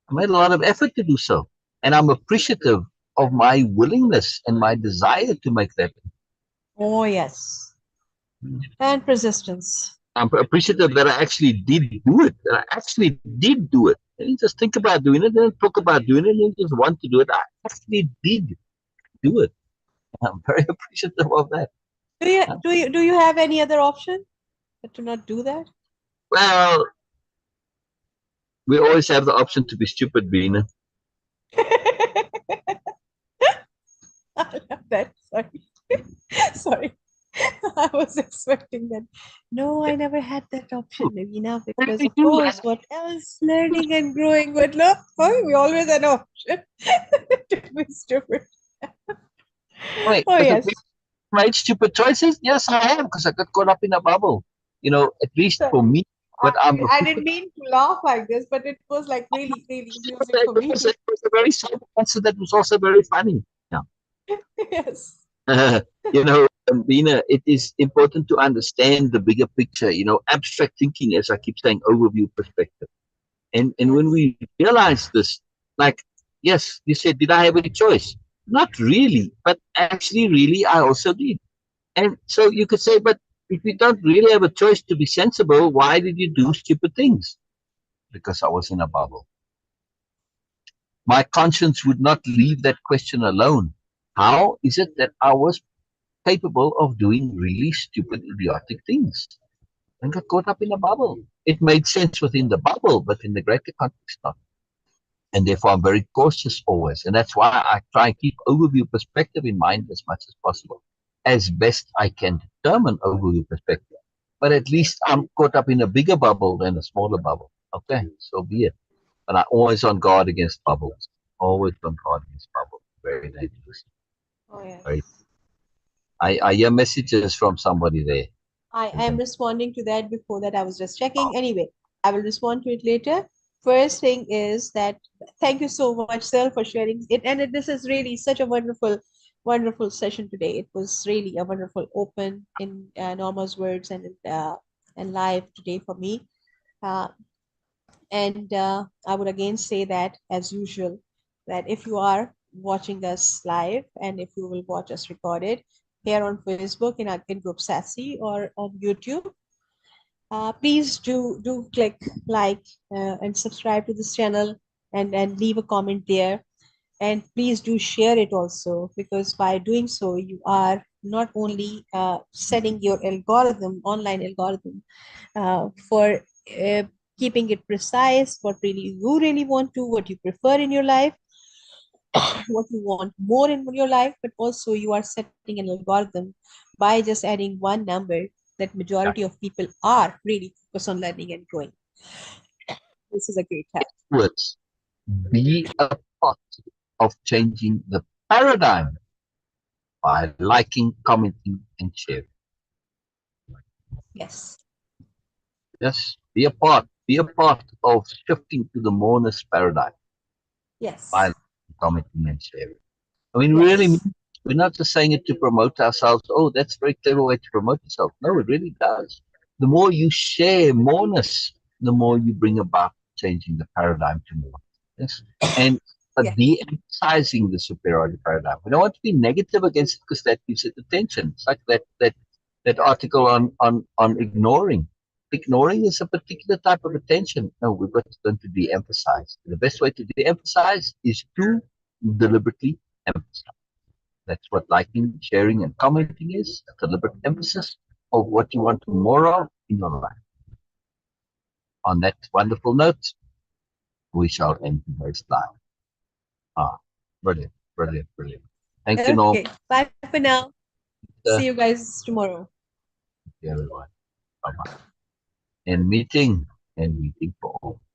I made a lot of effort to do so. And I'm appreciative of my willingness and my desire to make that. Oh yes. And persistence. I'm appreciative that I actually did do it. That I actually did do it. I didn't just think about doing it, didn't talk about doing it, didn't just want to do it. I actually did do it. I'm very appreciative of that. Do you have any other option but to not do that? Well, we always have the option to be stupid, Beena. I love that. Sorry. Sorry. I was expecting that. No, I never had that option, Navina, because of course, what else? Learning and growing. But no, oh, we always had an option to be stupid. Wait, Oh, has it yes. made stupid choices? Yes, I have, because I got caught up in a bubble. At least for Sorry. me. But I'm I didn't mean to laugh like this, but it was like really, really amusing for me it too. was a very sad answer that was also very funny. Yeah. Yes. Bina, it is important to understand the bigger picture, abstract thinking, as I keep saying, overview perspective. And when Yes. we realize this, like, yes, you said, did I have a choice? Not really, but actually, really, I also did. And so you could say, but if you don't really have a choice to be sensible, why did you do stupid things? Because I was in a bubble. My conscience would not leave that question alone. How is it that I was capable of doing really stupid, idiotic things and got caught up in a bubble? It made sense within the bubble, but in the greater context, not. And therefore, I'm very cautious always. And that's why I try and keep overview perspective in mind as much as possible, as best I can determine overview perspective. But at least I'm caught up in a bigger bubble than a smaller bubble. Okay, so be it. But I'm always on guard against bubbles. Always on guard against bubbles. Very dangerous. Oh, Very. yes. I hear messages from somebody there. I am responding to that. Before that, I was just checking. Anyway, I will respond to it later. First thing is that thank you so much, Syl, for sharing it. And this is really such a wonderful session today. It was really a wonderful open in Norma's words and live today for me. Uh, and I would again say that, as usual, that if you are watching us live and if you will watch us recorded here on Facebook in Group Sassy or on YouTube, please do click like and subscribe to this channel and leave a comment there. And please do share it also, because by doing so, you are not only setting your online algorithm, for keeping it precise, what really you really want to, what you prefer in your life, what you want more in your life, but also you are setting an algorithm by just adding one number that majority of people are really focused on learning and growing. This is a great help. Words. Be a part of changing the paradigm by liking, commenting, and sharing. Yes. Yes, be a part. Be a part of shifting to the Moreness paradigm by Yes. liking, commenting, and sharing. I mean, we really Yes. mean, we're not just saying it to promote ourselves. Oh, that's a very clever way to promote yourself. No, it really does. The more you share moreness, the more you bring about changing the paradigm to more. Yes. And but Yeah. de-emphasizing the superiority paradigm. We don't want to be negative against it because that gives it attention. It's like that article on ignoring. Ignoring is a particular type of attention. No, we've got to learn to de-emphasize. The best way to de-emphasize is to deliberately emphasize. That's what liking, sharing, and commenting is, a deliberate emphasis of what you want more of in your life. On that wonderful note, we shall end today's live. Ah, brilliant, brilliant, brilliant. Thank you, Noel. Okay. Bye for now. See you guys tomorrow. Everyone. Bye-bye. And meeting for all.